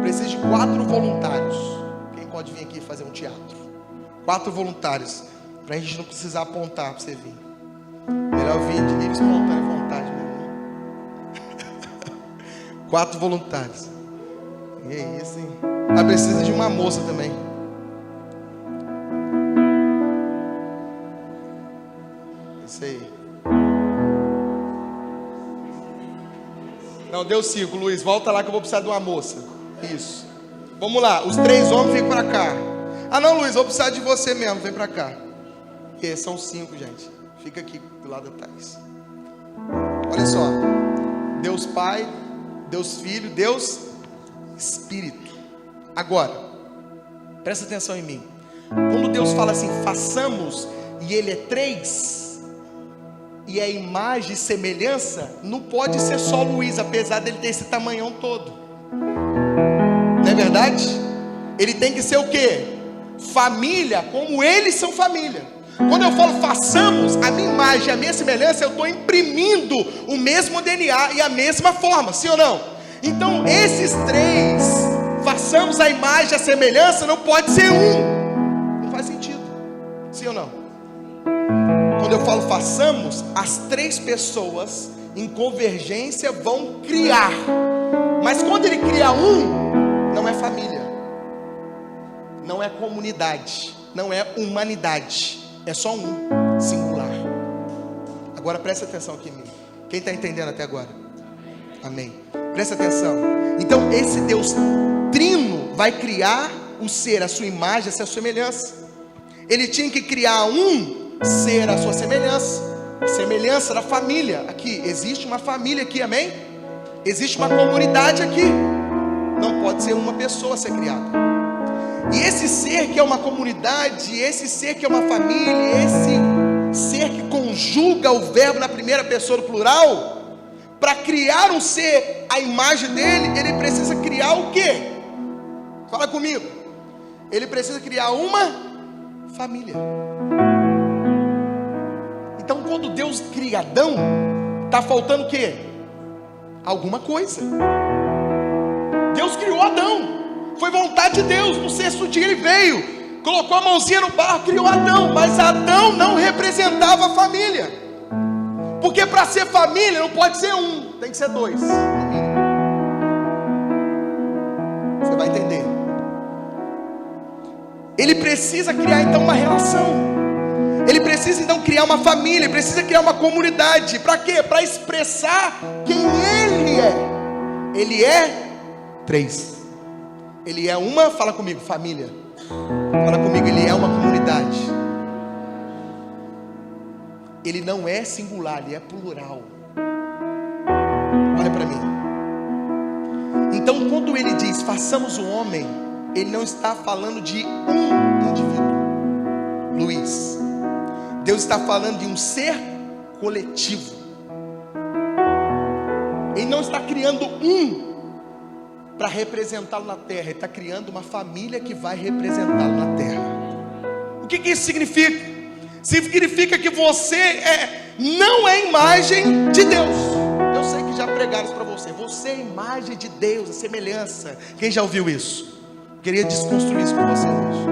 S1: Precisa de 4 voluntários. Quem pode vir aqui fazer um teatro? 4 voluntários, para a gente não precisar apontar para você vir. Melhor vir de livre espontânea vontade mesmo. 4 voluntários. E é isso, hein? Ah, precisa de uma moça também. Isso aí. Não, deu 5, Luiz. Volta lá que eu vou precisar de uma moça. Isso. Vamos lá, os 3 homens vêm para cá. Ah não, Luiz, vou precisar de você mesmo, vem para cá. E são 5, gente. Fica aqui do lado da Thais. Olha só. Deus Pai, Deus Filho, Deus Espírito. Agora, presta atenção em mim. Quando Deus fala assim, façamos, e Ele é 3, e é imagem e semelhança, não pode ser só Luiz, apesar dele ter esse tamanhão todo. Não é verdade? Ele tem que ser o quê? Família, como eles são família. Quando eu falo façamos, a minha imagem, a minha semelhança, eu estou imprimindo o mesmo DNA e a mesma forma, sim ou não? Então esses 3, façamos a imagem, a semelhança, não pode ser um. Não faz sentido, sim ou não? Quando eu falo façamos, as 3 pessoas em convergência vão criar. Mas quando ele cria um, não é família, não é comunidade, não é humanidade, é só um, singular. Agora presta atenção aqui em mim. Quem está entendendo até agora? Amém. Presta atenção. Então esse Deus trino vai criar o ser, a sua imagem, a sua semelhança. Ele tinha que criar um ser a sua semelhança, semelhança da família. Aqui, existe uma família aqui, amém? Existe uma comunidade aqui. Não pode ser uma pessoa a ser criada. E esse ser que é uma comunidade, esse ser que é uma família, esse ser que conjuga o verbo na primeira pessoa do plural, para criar um ser, a imagem dele, ele precisa criar o quê? Fala comigo. Ele precisa criar uma família. Então quando Deus cria Adão, está faltando o quê? Alguma coisa. Deus criou Adão, foi vontade de Deus. No 6º dia ele veio, colocou a mãozinha no barro, criou Adão. Mas Adão não representava a família, porque para ser família não pode ser um, tem que ser 2 no mínimo. Você vai entender. Ele precisa criar então uma relação. Ele precisa então criar uma família, ele precisa criar uma comunidade. Para quê? Para expressar quem ele é. Ele é 3. Ele é uma, fala comigo, família. Fala comigo, ele é uma comunidade. Ele não é singular, ele é plural. Olha para mim. Então quando ele diz façamos o homem, ele não está falando de um indivíduo, Luiz. Deus está falando de um ser coletivo. Ele não está criando um para representá-lo na terra. Ele está criando uma família que vai representá-lo na terra. O que isso significa? Significa que você não é imagem de Deus. Deus pregar isso para você. Você é a imagem de Deus, a semelhança. Quem já ouviu isso? Queria desconstruir isso com você hoje.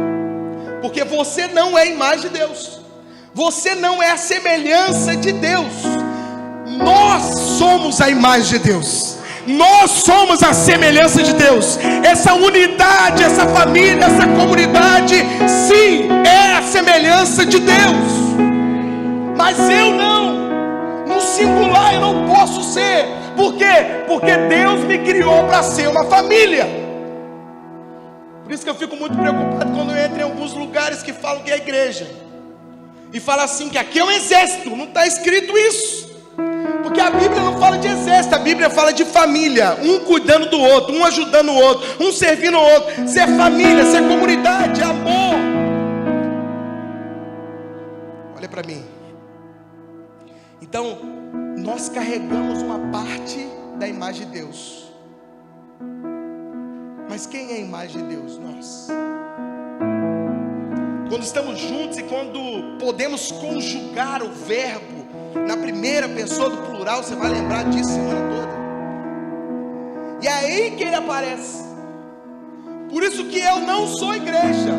S1: Porque você não é a imagem de Deus. Você não é a semelhança de Deus. Nós somos a imagem de Deus. Nós somos a semelhança de Deus. Essa unidade, essa família, essa comunidade, sim, é a semelhança de Deus. Mas eu não. No singular eu não posso ser. Por quê? Porque Deus me criou para ser uma família. Por isso que eu fico muito preocupado quando eu entro em alguns lugares que falam que é igreja. E fala assim que aqui é um exército. Não está escrito isso. Porque a Bíblia não fala de exército, a Bíblia fala de família. Um cuidando do outro, um ajudando o outro, um servindo o outro. Ser família, ser comunidade, amor. Olha para mim. Então, nós carregamos uma parte da imagem de Deus. Mas quem é a imagem de Deus? Nós. Quando estamos juntos e quando podemos conjugar o verbo na primeira pessoa do plural, você vai lembrar disso a semana toda. E é aí que ele aparece. Por isso que eu não sou igreja.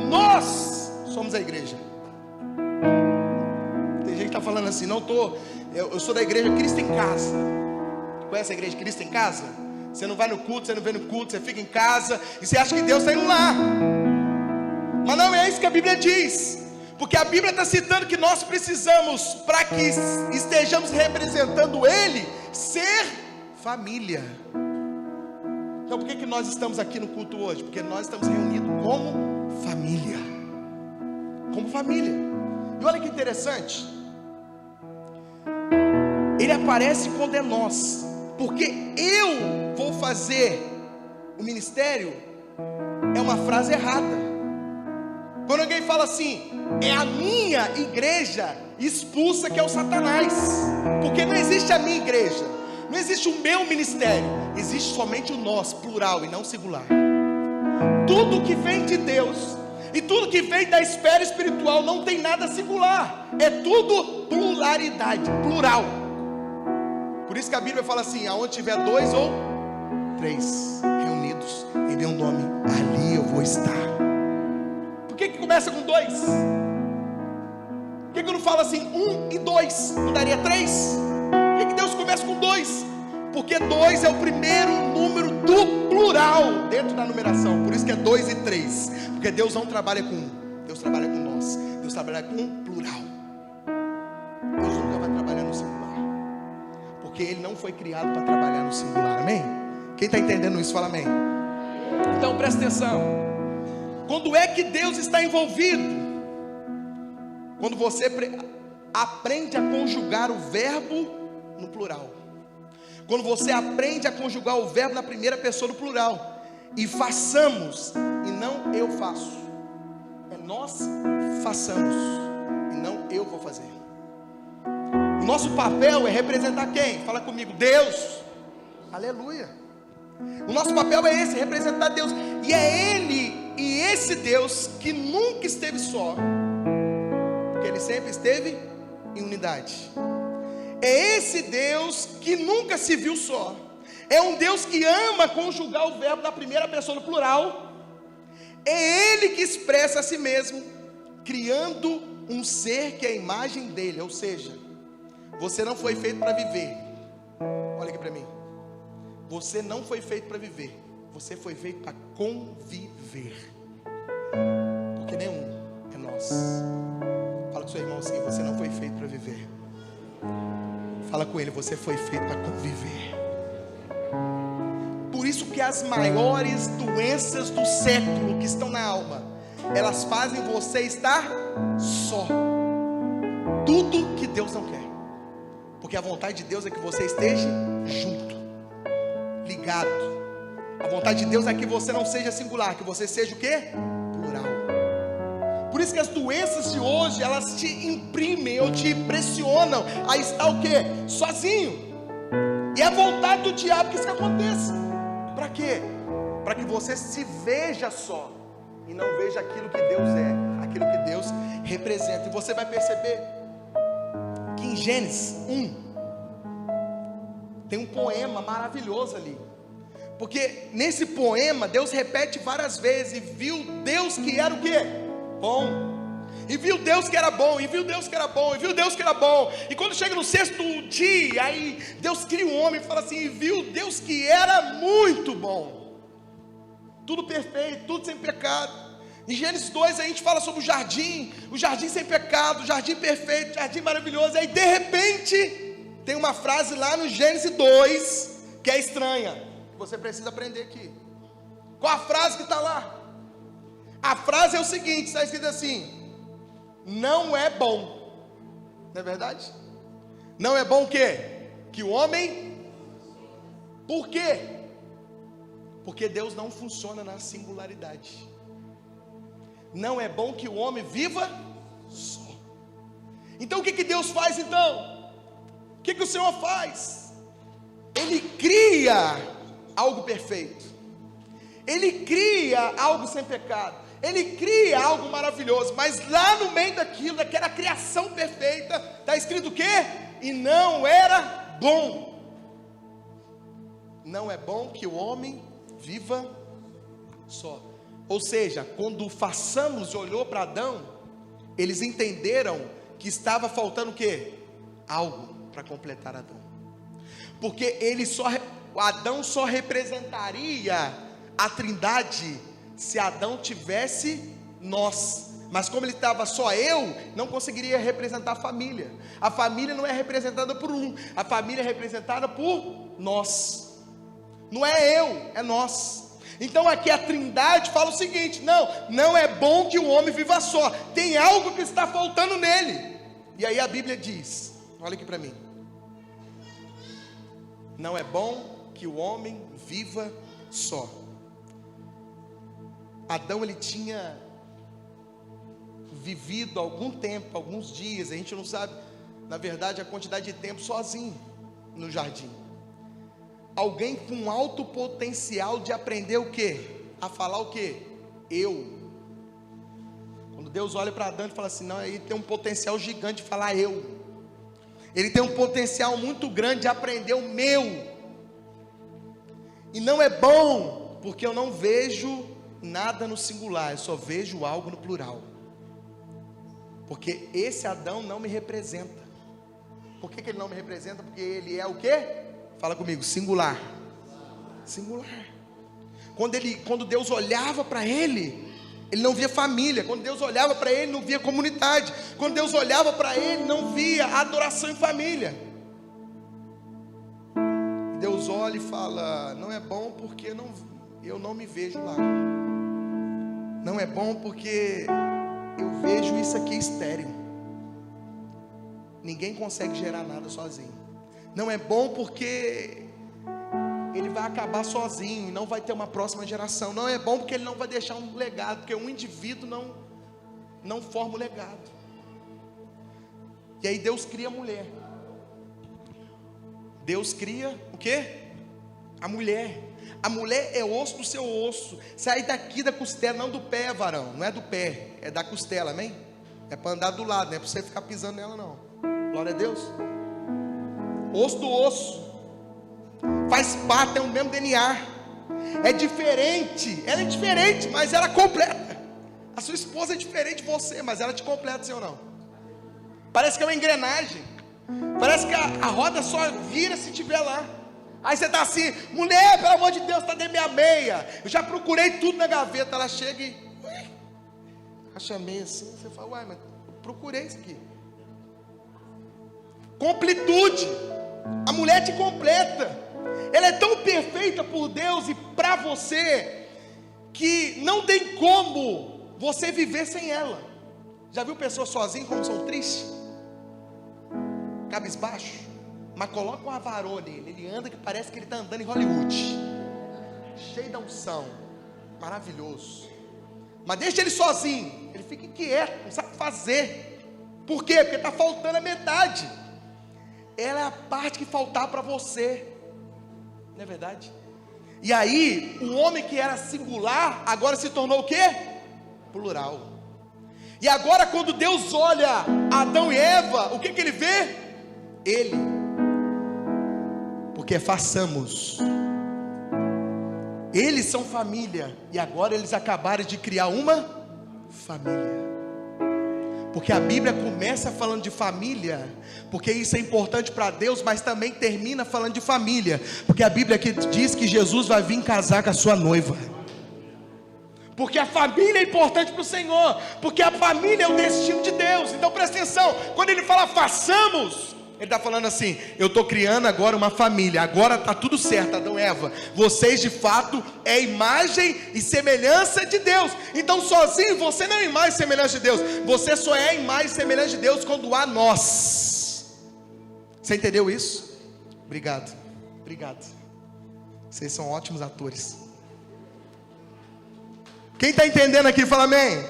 S1: Nós somos a igreja. Tem gente que está falando assim, eu sou da igreja Cristo em Casa. Conhece a igreja Cristo em Casa? Você não vai no culto, você não vem no culto, você fica em casa e você acha que Deus está indo lá. Mas não é isso que a Bíblia diz. Porque a Bíblia está citando que nós precisamos, para que estejamos representando Ele, ser família. Então por que nós estamos aqui no culto hoje? Porque nós estamos reunidos como família. Como família. E olha que interessante. Ele aparece quando é nós. Porque eu vou fazer o ministério, é uma frase errada. Quando alguém fala assim, é a minha igreja, expulsa que é o Satanás. Porque não existe a minha igreja, não existe o meu ministério, existe somente o nós, plural e não singular. Tudo que vem de Deus e tudo que vem da esfera espiritual não tem nada singular, é tudo pluralidade, plural. Por isso que a Bíblia fala assim, aonde tiver 2 ou 3 reunidos em meu nome, ali eu vou estar. Por que começa com 2? Por que não fala assim 1 e 2? Não daria 3? Por que Deus começa com 2? Porque 2 é o primeiro número do plural dentro da numeração. Por isso que é 2 e 3. Porque Deus não trabalha com 1, Deus trabalha com nós. Deus trabalha com plural. Deus nunca vai trabalhar no singular, porque Ele não foi criado para trabalhar no singular. Amém? Quem está entendendo isso, fala amém. Então presta atenção. Quando é que Deus está envolvido? Quando você aprende a conjugar o verbo no plural. Quando você aprende a conjugar o verbo na primeira pessoa do plural. E façamos, e não eu faço. É nós façamos, e não eu vou fazer. O nosso papel é representar quem? Fala comigo, Deus. Aleluia. O nosso papel é esse, representar Deus. E é Ele e esse Deus que nunca esteve só, porque Ele sempre esteve em unidade. É esse Deus que nunca se viu só. É um Deus que ama conjugar o verbo na primeira pessoa do plural. É Ele que expressa a si mesmo, criando um ser que é a imagem dele. Ou seja, você não foi feito para viver. Olha aqui para mim. Você não foi feito para viver. Você foi feito para conviver. Porque nenhum é nós. Fala com seu irmão assim, você não foi feito para viver. Fala com ele, você foi feito para conviver. Por isso que as maiores doenças do século que estão na alma, elas fazem você estar só. Tudo que Deus não quer. Porque a vontade de Deus é que você esteja junto, ligado. A vontade de Deus é que você não seja singular, que você seja o quê? Plural. Por isso que as doenças de hoje, elas te imprimem ou te pressionam a estar o quê? Sozinho. E é a vontade do diabo que isso aconteça. Para quê? Para que você se veja só e não veja aquilo que Deus é, aquilo que Deus representa. E você vai perceber que em Gênesis 1, Tem um poema maravilhoso ali. Porque nesse poema, Deus repete várias vezes: e viu Deus que era o quê? Bom. E viu Deus que era bom, e viu Deus que era bom, e viu Deus que era bom. E quando chega no 6º dia, aí Deus cria um homem e fala assim: e viu Deus que era muito bom. Tudo perfeito, tudo sem pecado. Em Gênesis 2 a gente fala sobre o jardim sem pecado, o jardim perfeito, o jardim maravilhoso. Aí de repente, tem uma frase lá no Gênesis 2 que é estranha, que você precisa aprender aqui. Qual a frase que está lá? A frase é o seguinte, está escrito assim: não é bom. Não é verdade? Não é bom o quê? Que o homem... Por quê? Porque Deus não funciona na singularidade. Não é bom que o homem viva só. Então o que Deus faz então? O que o Senhor faz? Ele cria algo perfeito. Ele cria algo sem pecado. Ele cria algo maravilhoso, mas lá no meio daquela criação perfeita, está escrito o quê? E não era bom. Não é bom que o homem viva só. Ou seja, quando façamos olhou para Adão, eles entenderam que estava faltando o quê? Algo para completar Adão. Porque Adão só representaria a Trindade se Adão tivesse nós. Mas como ele estava só eu, não conseguiria representar a família. A família não é representada por um, a família é representada por nós. Não é eu, é nós. Então aqui a Trindade fala o seguinte: não é bom que o homem viva só. Tem algo que está faltando nele. E aí a Bíblia diz, olha aqui para mim: não é bom que o homem viva só. Adão, ele tinha vivido algum tempo, alguns dias, a gente não sabe, na verdade, a quantidade de tempo sozinho no jardim. Alguém com alto potencial de aprender o quê? A falar o quê? Eu. Quando Deus olha para Adão e fala assim: não, ele tem um potencial gigante de falar eu. Ele tem um potencial muito grande de aprender o meu. E não é bom, porque eu não vejo nada no singular, eu só vejo algo no plural. Porque esse Adão não me representa. Por que ele não me representa? Porque ele é o quê? Fala comigo, singular. Singular. Quando Deus olhava para ele não via família. Quando Deus olhava para ele, não via comunidade. Quando Deus olhava para ele, não via adoração em família. Deus olha e fala: não é bom porque eu não me vejo lá. Não é bom porque eu vejo isso aqui estéril. Ninguém consegue gerar nada sozinho. Não é bom porque ele vai acabar sozinho e não vai ter uma próxima geração. Não é bom porque ele não vai deixar um legado, porque um indivíduo não forma o legado. E aí Deus cria a mulher. Deus cria o quê? A mulher. A mulher é osso do seu osso. Sai daqui da costela, não do pé, varão. Não é do pé, é da costela, amém? É para andar do lado, não é para você ficar pisando nela, não. Glória a Deus. Osso do osso. Faz parte, tem o mesmo DNA. É diferente. Ela é diferente, mas ela completa. A sua esposa é diferente de você, mas ela te completa, sim ou não? Parece que é uma engrenagem. Parece que a roda só vira se estiver lá. Aí você está assim: mulher, pelo amor de Deus, está dentro da minha meia. Eu já procurei tudo na gaveta. Ela chega e acha a meia assim. Você fala: uai, mas eu procurei isso aqui. Completude. A mulher te completa. Ela é tão perfeita por Deus e para você, que não tem como você viver sem ela. Já viu pessoas sozinhas como são tristes? Cabisbaixo? Mas coloca um avarô nele, ele anda que parece que ele está andando em Hollywood, cheio da unção, maravilhoso. Mas deixa ele sozinho, ele fica inquieto, não sabe o que fazer. Por quê? Porque está faltando a metade. Ela é a parte que faltar para você, não é verdade? E aí, o homem que era singular, agora se tornou o quê? Plural. E agora quando Deus olha Adão e Eva, o que ele vê? Ele. Porque porque é façamos. Eles são família, e agora eles acabaram de criar uma família. Porque a Bíblia começa falando de família, porque isso é importante para Deus, mas também termina falando de família, porque a Bíblia aqui diz que Jesus vai vir casar com a sua noiva. Porque a família é importante para o Senhor, porque a família é o destino de Deus. Então presta atenção, quando ele fala façamos, ele está falando assim: eu estou criando agora uma família, agora está tudo certo, Adão e Eva, vocês de fato é imagem e semelhança de Deus. Então sozinho você não é imagem e semelhança de Deus, você só é imagem e semelhança de Deus quando há nós. Você entendeu isso? Obrigado, obrigado. Vocês são ótimos atores. Quem está entendendo aqui, fala amém.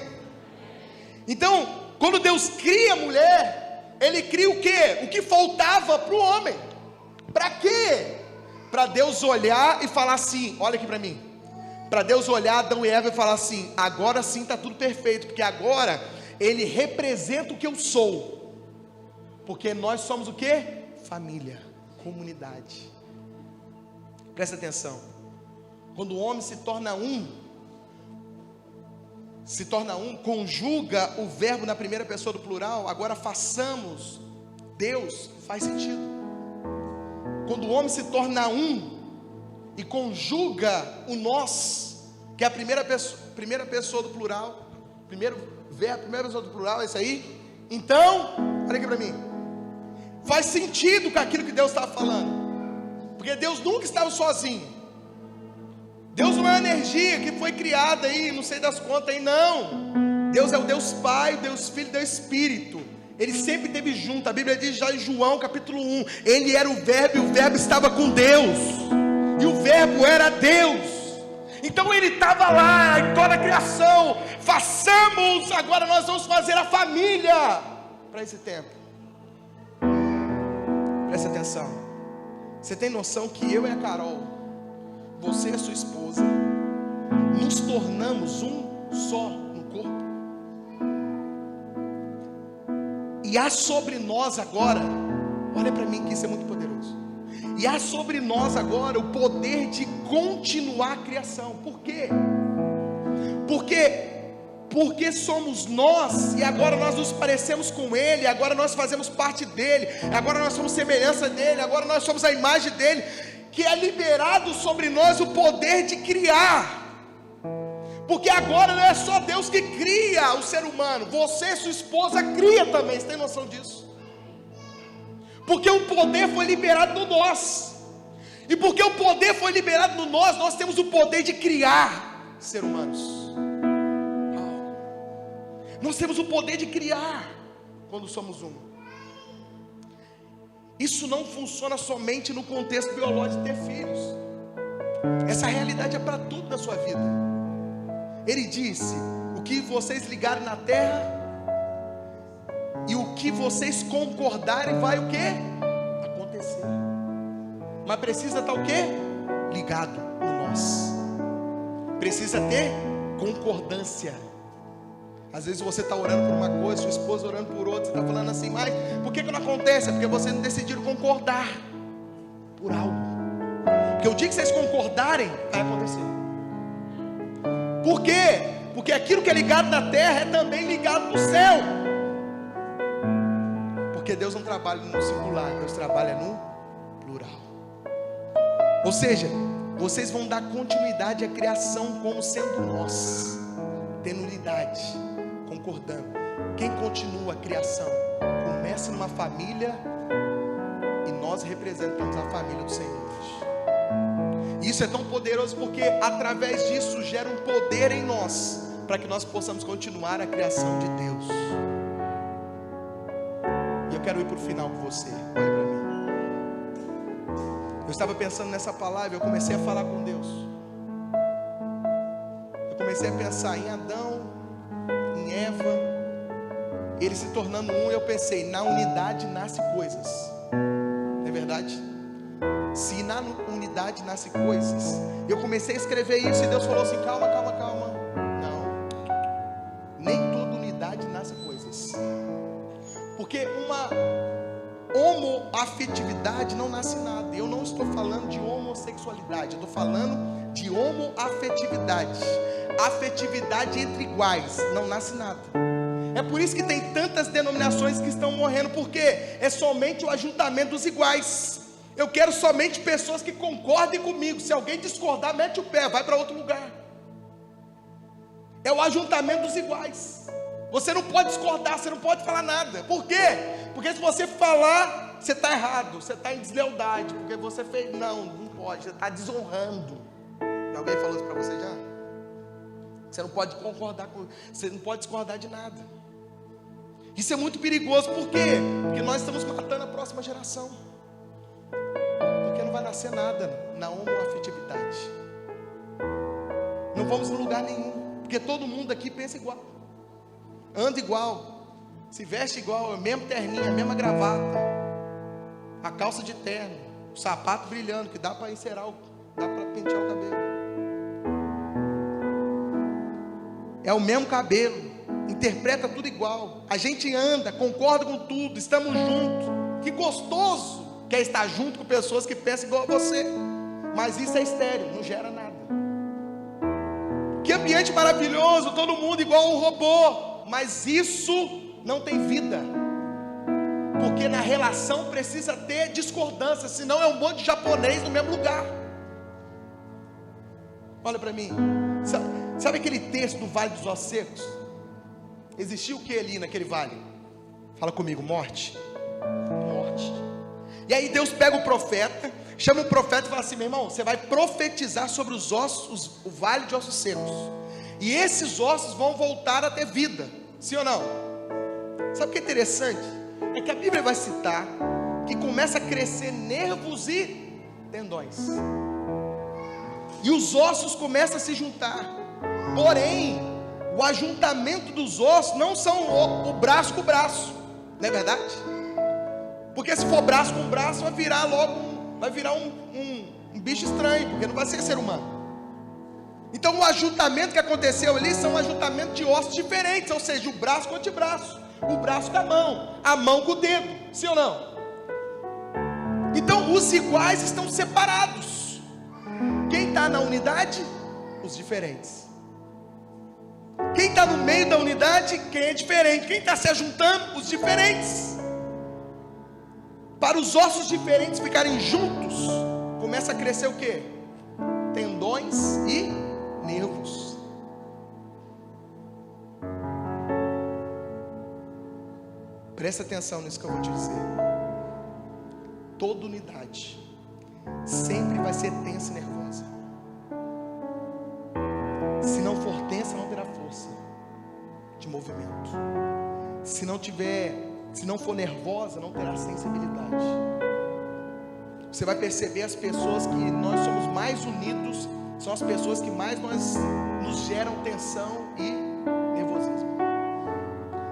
S1: Então, quando Deus cria a mulher, Ele cria o quê? O que faltava para o homem. Para quê? Para Deus olhar e falar assim, olha aqui para mim. Para Deus olhar Adão e Eva e falar assim: agora sim está tudo perfeito, porque agora ele representa o que eu sou. Porque nós somos o quê? Família, comunidade. Presta atenção. Quando o homem se torna um, conjuga o verbo na primeira pessoa do plural, agora façamos, Deus, faz sentido. Quando o homem se torna um e conjuga o nós, que é a primeira pessoa do plural, primeiro verbo, primeira pessoa do plural, é isso aí. Então, olha aqui para mim, faz sentido com aquilo que Deus estava falando, porque Deus nunca estava sozinho. Deus não é uma energia que foi criada aí, não sei das quantas aí, não. Deus é o Deus Pai, o Deus Filho, o Deus Espírito. Ele sempre esteve junto. A Bíblia diz já em João capítulo 1, Ele era o verbo e o verbo estava com Deus, e o verbo era Deus. Então Ele estava lá em toda a criação. Façamos, agora nós vamos fazer a família para esse tempo. Presta atenção. Você tem noção que eu e a Carol, você e a sua esposa, nos tornamos um só no corpo? E há sobre nós agora, olha para mim que isso é muito poderoso, e há sobre nós agora o poder de continuar a criação. Por quê? Porque somos nós, e agora nós nos parecemos com Ele, agora nós fazemos parte dEle, agora nós somos semelhança dEle, agora nós somos a imagem dEle, que é liberado sobre nós o poder de criar. Porque agora não é só Deus que cria o ser humano, você e sua esposa cria também, você tem noção disso? Porque o poder foi liberado no nós, e porque o poder foi liberado no nós, nós temos o poder de criar seres humanos. Nós temos o poder de criar quando somos um. Isso não funciona somente no contexto biológico de ter filhos. Essa realidade é para tudo na sua vida. Ele disse: o que vocês ligarem na terra e o que vocês concordarem vai o quê? Acontecer. Mas precisa estar o quê? Ligado no nós. Precisa ter concordância. Às vezes você está orando por uma coisa, sua esposa orando por outra, você está falando assim: mas por que não acontece? É porque vocês não decidiram concordar por algo. Porque o dia que vocês concordarem, vai acontecer. Por quê? Porque aquilo que é ligado na terra é também ligado no céu. Porque Deus não trabalha no singular, Deus trabalha no plural. Ou seja, vocês vão dar continuidade à criação como sendo nós, tendo unidade, concordando. Quem continua a criação? Começa numa família, e nós representamos a família do Senhor. Isso é tão poderoso porque através disso gera um poder em nós, para que nós possamos continuar a criação de Deus. E eu quero ir para o final com você. Olha para mim. Eu estava pensando nessa palavra, eu comecei a falar com Deus. Eu comecei a pensar em Adão, em Eva, eles se tornando um. Eu pensei, na unidade nasce coisas. Não é verdade? Se na unidade nasce coisas. Eu comecei a escrever isso e Deus falou assim: calma, calma, calma. Não, nem toda unidade nasce coisas. Porque homoafetividade não nasce nada. Eu não estou falando de homossexualidade, eu estou falando de homoafetividade. Afetividade entre iguais, não nasce nada. É por isso que tem tantas denominações que estão morrendo, porque é somente o ajuntamento dos iguais. Eu quero somente pessoas que concordem comigo. Se alguém discordar, mete o pé, vai para outro lugar. É o ajuntamento dos iguais. Você não pode discordar, você não pode falar nada. Por quê? Porque se você falar, você está errado, você está em deslealdade, porque você fez. Não pode, você está desonrando. Alguém falou isso para você já? Você não pode concordar com, você não pode discordar de nada. Isso é muito perigoso, por quê? Porque nós estamos matando a próxima geração. Porque não vai nascer nada na homoafetividade. Não vamos em lugar nenhum, porque todo mundo aqui pensa igual, anda igual, se veste igual, é o mesmo terninho, a mesma gravata, a calça de terno, o sapato brilhando, que dá para encerar, dá para pentear o cabelo. É o mesmo cabelo, interpreta tudo igual. A gente anda, concorda com tudo, estamos juntos. Que gostoso que é estar junto com pessoas que pensam igual a você. Mas isso é estéril, não gera nada. Que ambiente maravilhoso, todo mundo igual um robô. Mas isso não tem vida. Porque na relação precisa ter discordância, senão é um monte de japonês no mesmo lugar. Olha para mim, sabe aquele texto do Vale dos Ossos Secos? Existia o que ali naquele vale? Fala comigo, morte. Morte. E aí Deus pega o profeta, chama o profeta e fala assim: meu irmão, você vai profetizar sobre os ossos, o vale de ossos secos. E esses ossos vão voltar a ter vida. Sim ou não? Sabe o que é interessante? É que a Bíblia vai citar que começa a crescer nervos e tendões. E os ossos começam a se juntar. Porém, o ajuntamento dos ossos não são o braço com o braço. Não é verdade? Porque se for braço com braço, vai virar logo um bicho estranho, porque não vai ser humano. Então o ajuntamento que aconteceu ali são um ajuntamento de ossos diferentes, ou seja, o braço com o antebraço, o braço com a mão com o dedo, sim ou não? Então os iguais estão separados. Quem está na unidade? Os diferentes. Quem está no meio da unidade? Quem é diferente. Quem está se ajuntando? Os diferentes. Para os ossos diferentes ficarem juntos, começa a crescer o quê? Tendões e nervos. Presta atenção nisso que eu vou te dizer. Toda unidade sempre vai ser tensa e nervosa. Se não for tensa, não terá força de movimento. Se não for nervosa, não terá sensibilidade. Você vai perceber as pessoas que nós somos mais unidos, são as pessoas que mais nos geram tensão e nervosismo.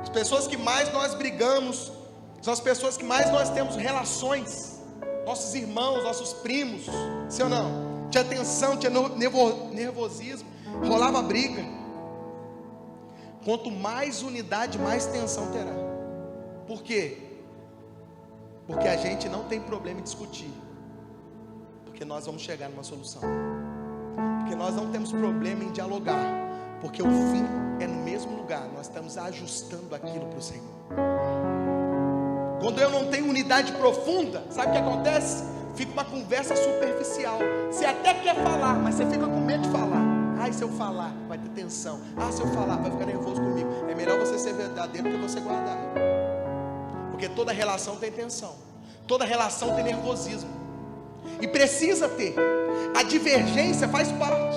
S1: As pessoas que mais nós brigamos, são as pessoas que mais nós temos relações. Nossos irmãos, nossos primos, sim ou não? Tinha tensão, tinha nervosismo, rolava briga. Quanto mais unidade, mais tensão terá. Por quê? Porque a gente não tem problema em discutir, porque nós vamos chegar numa solução. Porque nós não temos problema em dialogar, porque o fim é no mesmo lugar. Nós estamos ajustando aquilo para o Senhor. Quando eu não tenho unidade profunda, sabe o que acontece? Fica uma conversa superficial. Você até quer falar, mas você fica com medo de falar. Ai, se eu falar, vai ter tensão. Ah, se eu falar, vai ficar nervoso comigo. É melhor você ser verdadeiro do que você guardar. Porque toda relação tem tensão, toda relação tem nervosismo, e precisa ter. A divergência faz parte.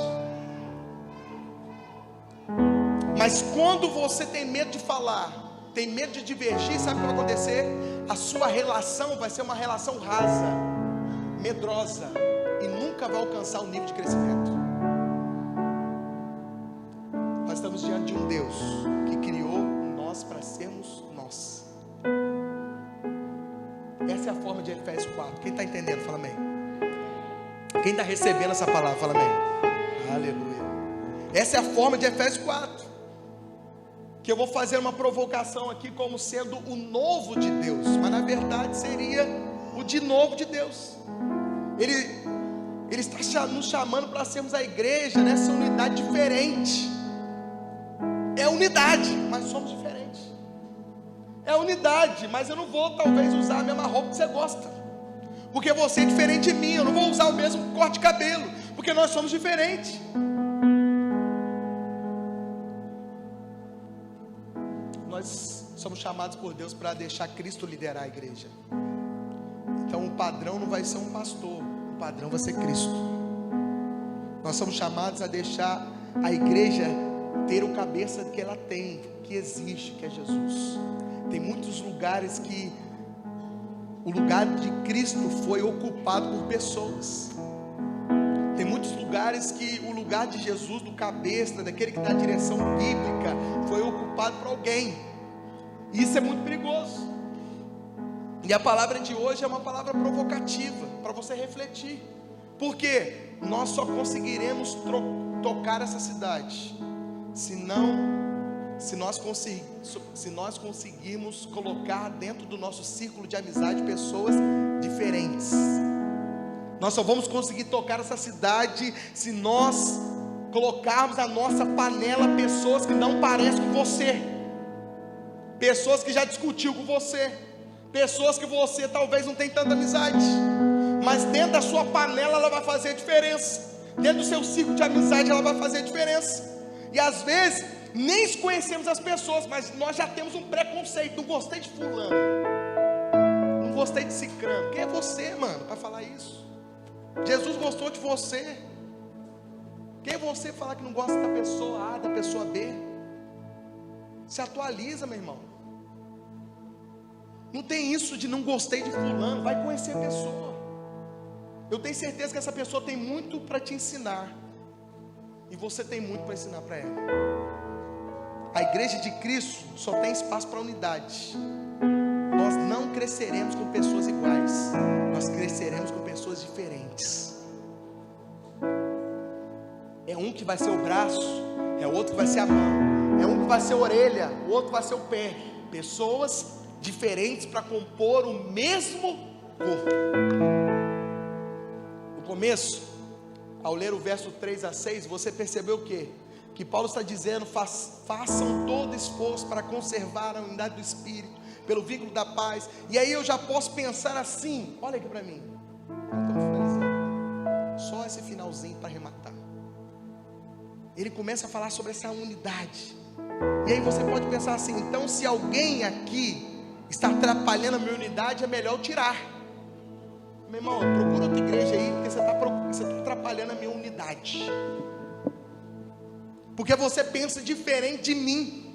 S1: Mas quando você tem medo de falar, tem medo de divergir, sabe o que vai acontecer? A sua relação vai ser uma relação rasa, medrosa, e nunca vai alcançar um nível de crescimento. Nós estamos diante de um Deus que criou nós para sermos nós. Essa é a forma de Efésios 4. Quem está entendendo, fala amém. Quem está recebendo essa palavra, fala amém. Aleluia. Essa é a forma de Efésios 4. que eu vou fazer uma provocação aqui como sendo o novo de Deus, mas na verdade seria o de novo de Deus. Ele está nos chamando para sermos a igreja nessa unidade diferente. É unidade, mas somos diferentes. É unidade, mas eu não vou talvez usar a mesma roupa que você gosta, porque você é diferente de mim. Eu não vou usar o mesmo corte de cabelo, porque nós somos diferentes. Nós somos chamados por Deus para deixar Cristo liderar a igreja. Então o padrão não vai ser um pastor, o padrão vai ser Cristo. Nós somos chamados a deixar a igreja ter o cabeça que ela tem, que existe, que é Jesus. Tem muitos lugares que o lugar de Cristo foi ocupado por pessoas. Tem muitos lugares que o lugar de Jesus, do cabeça, daquele que dá a direção bíblica, foi ocupado por alguém. E isso é muito perigoso. E a palavra de hoje é uma palavra provocativa, para você refletir. Porque nós só conseguiremos tocar essa cidade se nós conseguirmos colocar dentro do nosso círculo de amizade pessoas diferentes. Nós só vamos conseguir tocar essa cidade se nós colocarmos na nossa panela pessoas que não parecem com você, pessoas que já discutiu com você, pessoas que você talvez não tenha tanta amizade, mas dentro da sua panela ela vai fazer a diferença, dentro do seu ciclo de amizade ela vai fazer a diferença. E às vezes nem conhecemos as pessoas, mas nós já temos um preconceito. Não gostei de fulano, não gostei de cicrano. Quem é você, mano, para falar isso? Jesus gostou de você. Quem é você falar que não gosta da pessoa A, da pessoa B? Se atualiza, meu irmão. Não tem isso de não gostei de fulano. Vai conhecer a pessoa. Eu tenho certeza que essa pessoa tem muito para te ensinar, e você tem muito para ensinar para ela. A igreja de Cristo só tem espaço para unidade. Nós não cresceremos com pessoas iguais, nós cresceremos com pessoas diferentes. É um que vai ser o braço, é outro que vai ser a mão, é um que vai ser a orelha, o outro vai ser o pé. Pessoas diferentes para compor o mesmo corpo. No começo, ao ler o verso 3 a 6, você percebeu o quê? Que Paulo está dizendo: façam todo esforço para conservar a unidade do Espírito, pelo vínculo da paz. E aí eu já posso pensar assim, olha aqui para mim, só esse finalzinho para arrematar. Ele começa a falar sobre essa unidade. E aí você pode pensar assim: então se alguém aqui está atrapalhando a minha unidade, é melhor eu tirar. Meu irmão, procura outra igreja aí, porque você está atrapalhando a minha unidade. Porque você pensa diferente de mim.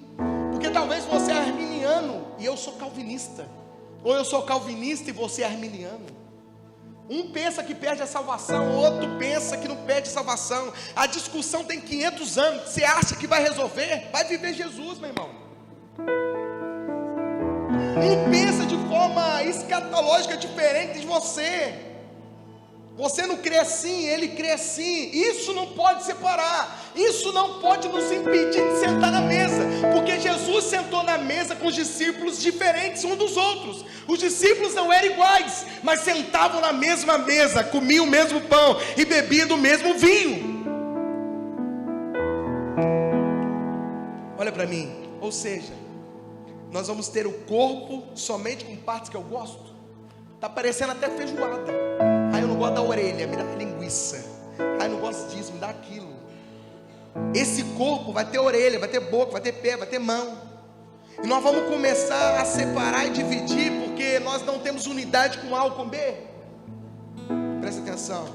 S1: Porque talvez você é arminiano e eu sou calvinista, ou eu sou calvinista e você é arminiano. Um pensa que perde a salvação, o outro pensa que não perde a salvação. A discussão tem 500 anos. Você acha que vai resolver? Vai viver Jesus, meu irmão. Um pensa de forma escatológica diferente de você. Você não crê assim, ele crê assim. Isso não pode separar. Isso não pode nos impedir de sentar na mesa, porque Jesus sentou na mesa com os discípulos diferentes uns dos outros. Os discípulos não eram iguais, mas sentavam na mesma mesa, comiam o mesmo pão e bebiam do mesmo vinho. Olha para mim. Ou seja, nós vamos ter o corpo somente com partes que eu gosto. Está parecendo até feijoada. Aí eu não gosto da orelha, me dá linguiça. Aí eu não gosto disso, me dá aquilo. Esse corpo vai ter orelha, vai ter boca, vai ter pé, vai ter mão. E nós vamos começar a separar e dividir, porque nós não temos unidade com A ou com B. Presta atenção.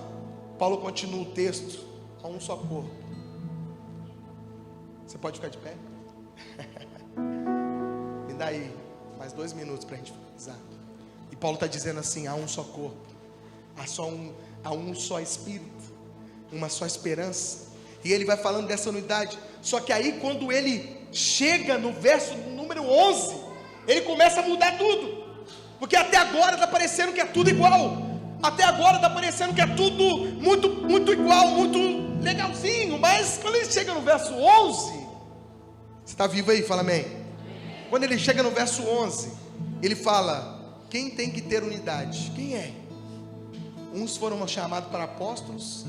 S1: Paulo continua o texto: há um só corpo. Você pode ficar de pé? Me dá aí mais 2 minutos para a gente finalizar. E Paulo está dizendo assim: há um só corpo, há um só Espírito, uma só esperança. E ele vai falando dessa unidade. Só que aí quando ele chega no verso número 11, ele começa a mudar tudo. Porque até agora está parecendo que é tudo igual. Até agora está parecendo que é tudo muito igual, muito legalzinho. Mas quando ele chega no verso 11, Você está vivo aí? Fala amém. Quando ele chega no verso 11, ele fala: quem tem que ter unidade? Quem é? Uns foram chamados para apóstolos,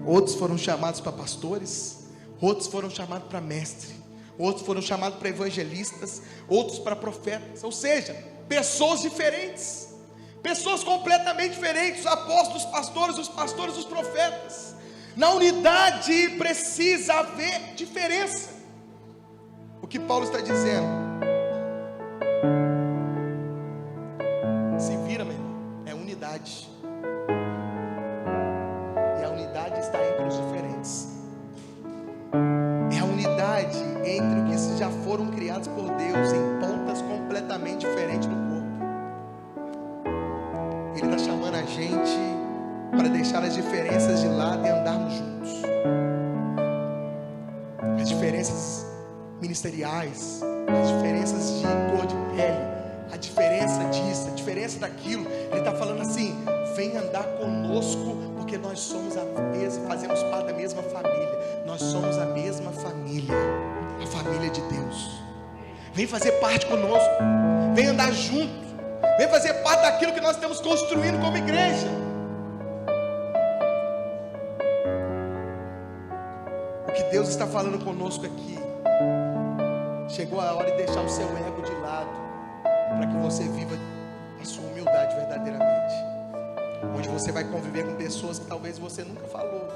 S1: outros foram chamados para pastores, outros foram chamados para mestre, outros foram chamados para evangelistas, outros para profetas. Ou seja, pessoas diferentes, pessoas completamente diferentes, os apóstolos, os pastores, os profetas. Na unidade precisa haver diferença. O que Paulo está dizendo? Se vira, meu irmão, é unidade. E a unidade está entre os diferentes. É a unidade entre os que já foram criados por Deus em pontas completamente diferentes do corpo. Ele está chamando a gente para deixar as diferenças de lado e andarmos juntos. As diferenças ministeriais, as diferenças de cor de pele, a diferença disso, a diferença daquilo. Ele está falando assim: vem andar conosco, porque nós somos a mesma, fazemos parte da mesma família. Nós somos a mesma família, a família de Deus. Vem fazer parte conosco, vem andar junto, vem fazer parte daquilo que nós estamos construindo como igreja. O que Deus está falando conosco aqui: chegou a hora de deixar o seu ego de lado, para que você viva a sua humildade verdadeiramente, onde você vai conviver com pessoas que talvez você nunca falou.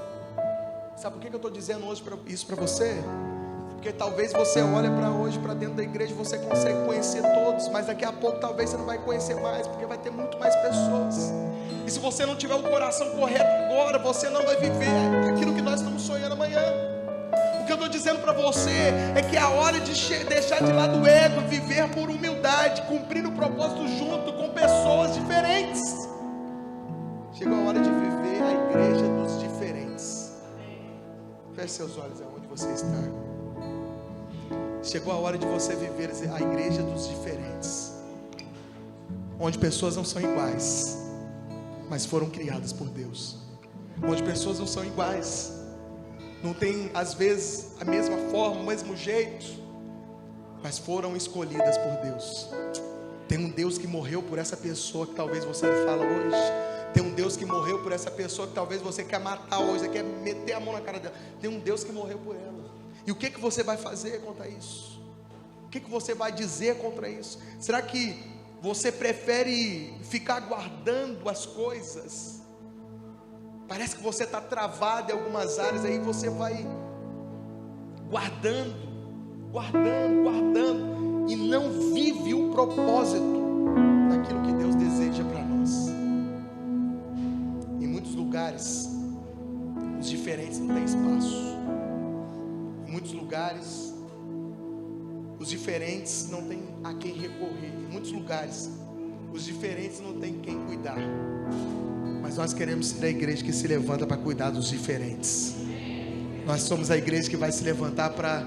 S1: Sabe por que eu estou dizendo hoje isso para você? Porque talvez você olhe para hoje, para dentro da igreja, você consegue conhecer todos, mas daqui a pouco talvez você não vai conhecer mais, porque vai ter muito mais pessoas. E se você não tiver o coração correto agora, você não vai viver aquilo que nós estamos sonhando amanhã. O que eu estou dizendo para você é que é a hora de deixar de lado o ego, viver por humildade, cumprir o propósito junto com pessoas diferentes. Chegou a hora de viver a igreja dos diferentes. Feche seus olhos aonde você está. Chegou a hora de você viver a igreja dos diferentes, onde pessoas não são iguais, mas foram criadas por Deus. Onde pessoas não são iguais, não tem às vezes a mesma forma, o mesmo jeito, mas foram escolhidas por Deus. Tem um Deus que morreu por essa pessoa que talvez você não fala hoje. Tem um Deus que morreu por essa pessoa que talvez você quer matar hoje, você quer meter a mão na cara dela. Tem um Deus que morreu por ela. E o que você vai fazer contra isso? O que você vai dizer contra isso? Será que você prefere ficar guardando as coisas? Parece que você está travado em algumas áreas, aí você vai guardando, e não vive o propósito daquilo que Deus deseja para nós. Em muitos lugares, os diferentes não têm espaço. Em muitos lugares, os diferentes não têm a quem recorrer. Em muitos lugares, os diferentes não têm quem cuidar. Mas nós queremos ser a igreja que se levanta para cuidar dos diferentes. Nós somos a igreja que vai se levantar para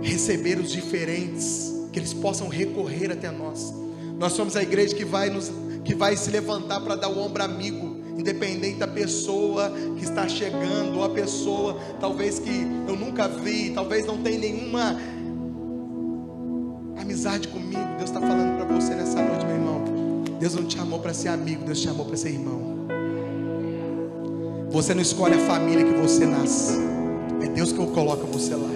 S1: receber os diferentes, que eles possam recorrer até nós. Nós somos a igreja que vai se levantar para dar o ombro amigo, independente da pessoa que está chegando, ou a pessoa talvez que eu nunca vi, talvez não tenha nenhuma amizade comigo. Deus está falando para você nessa noite, meu irmão. Deus não te chamou para ser amigo, Deus te chamou para ser irmão. Você não escolhe a família que você nasce, é Deus que coloca você lá.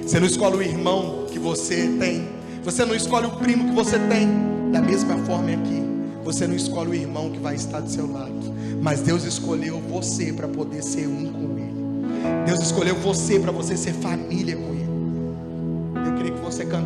S1: Você não escolhe o irmão que você tem, você não escolhe o primo que você tem. Da mesma forma aqui, você não escolhe o irmão que vai estar do seu lado, mas Deus escolheu você para poder ser um com Ele. Deus escolheu você para você ser família com Ele. Eu queria que você cantasse.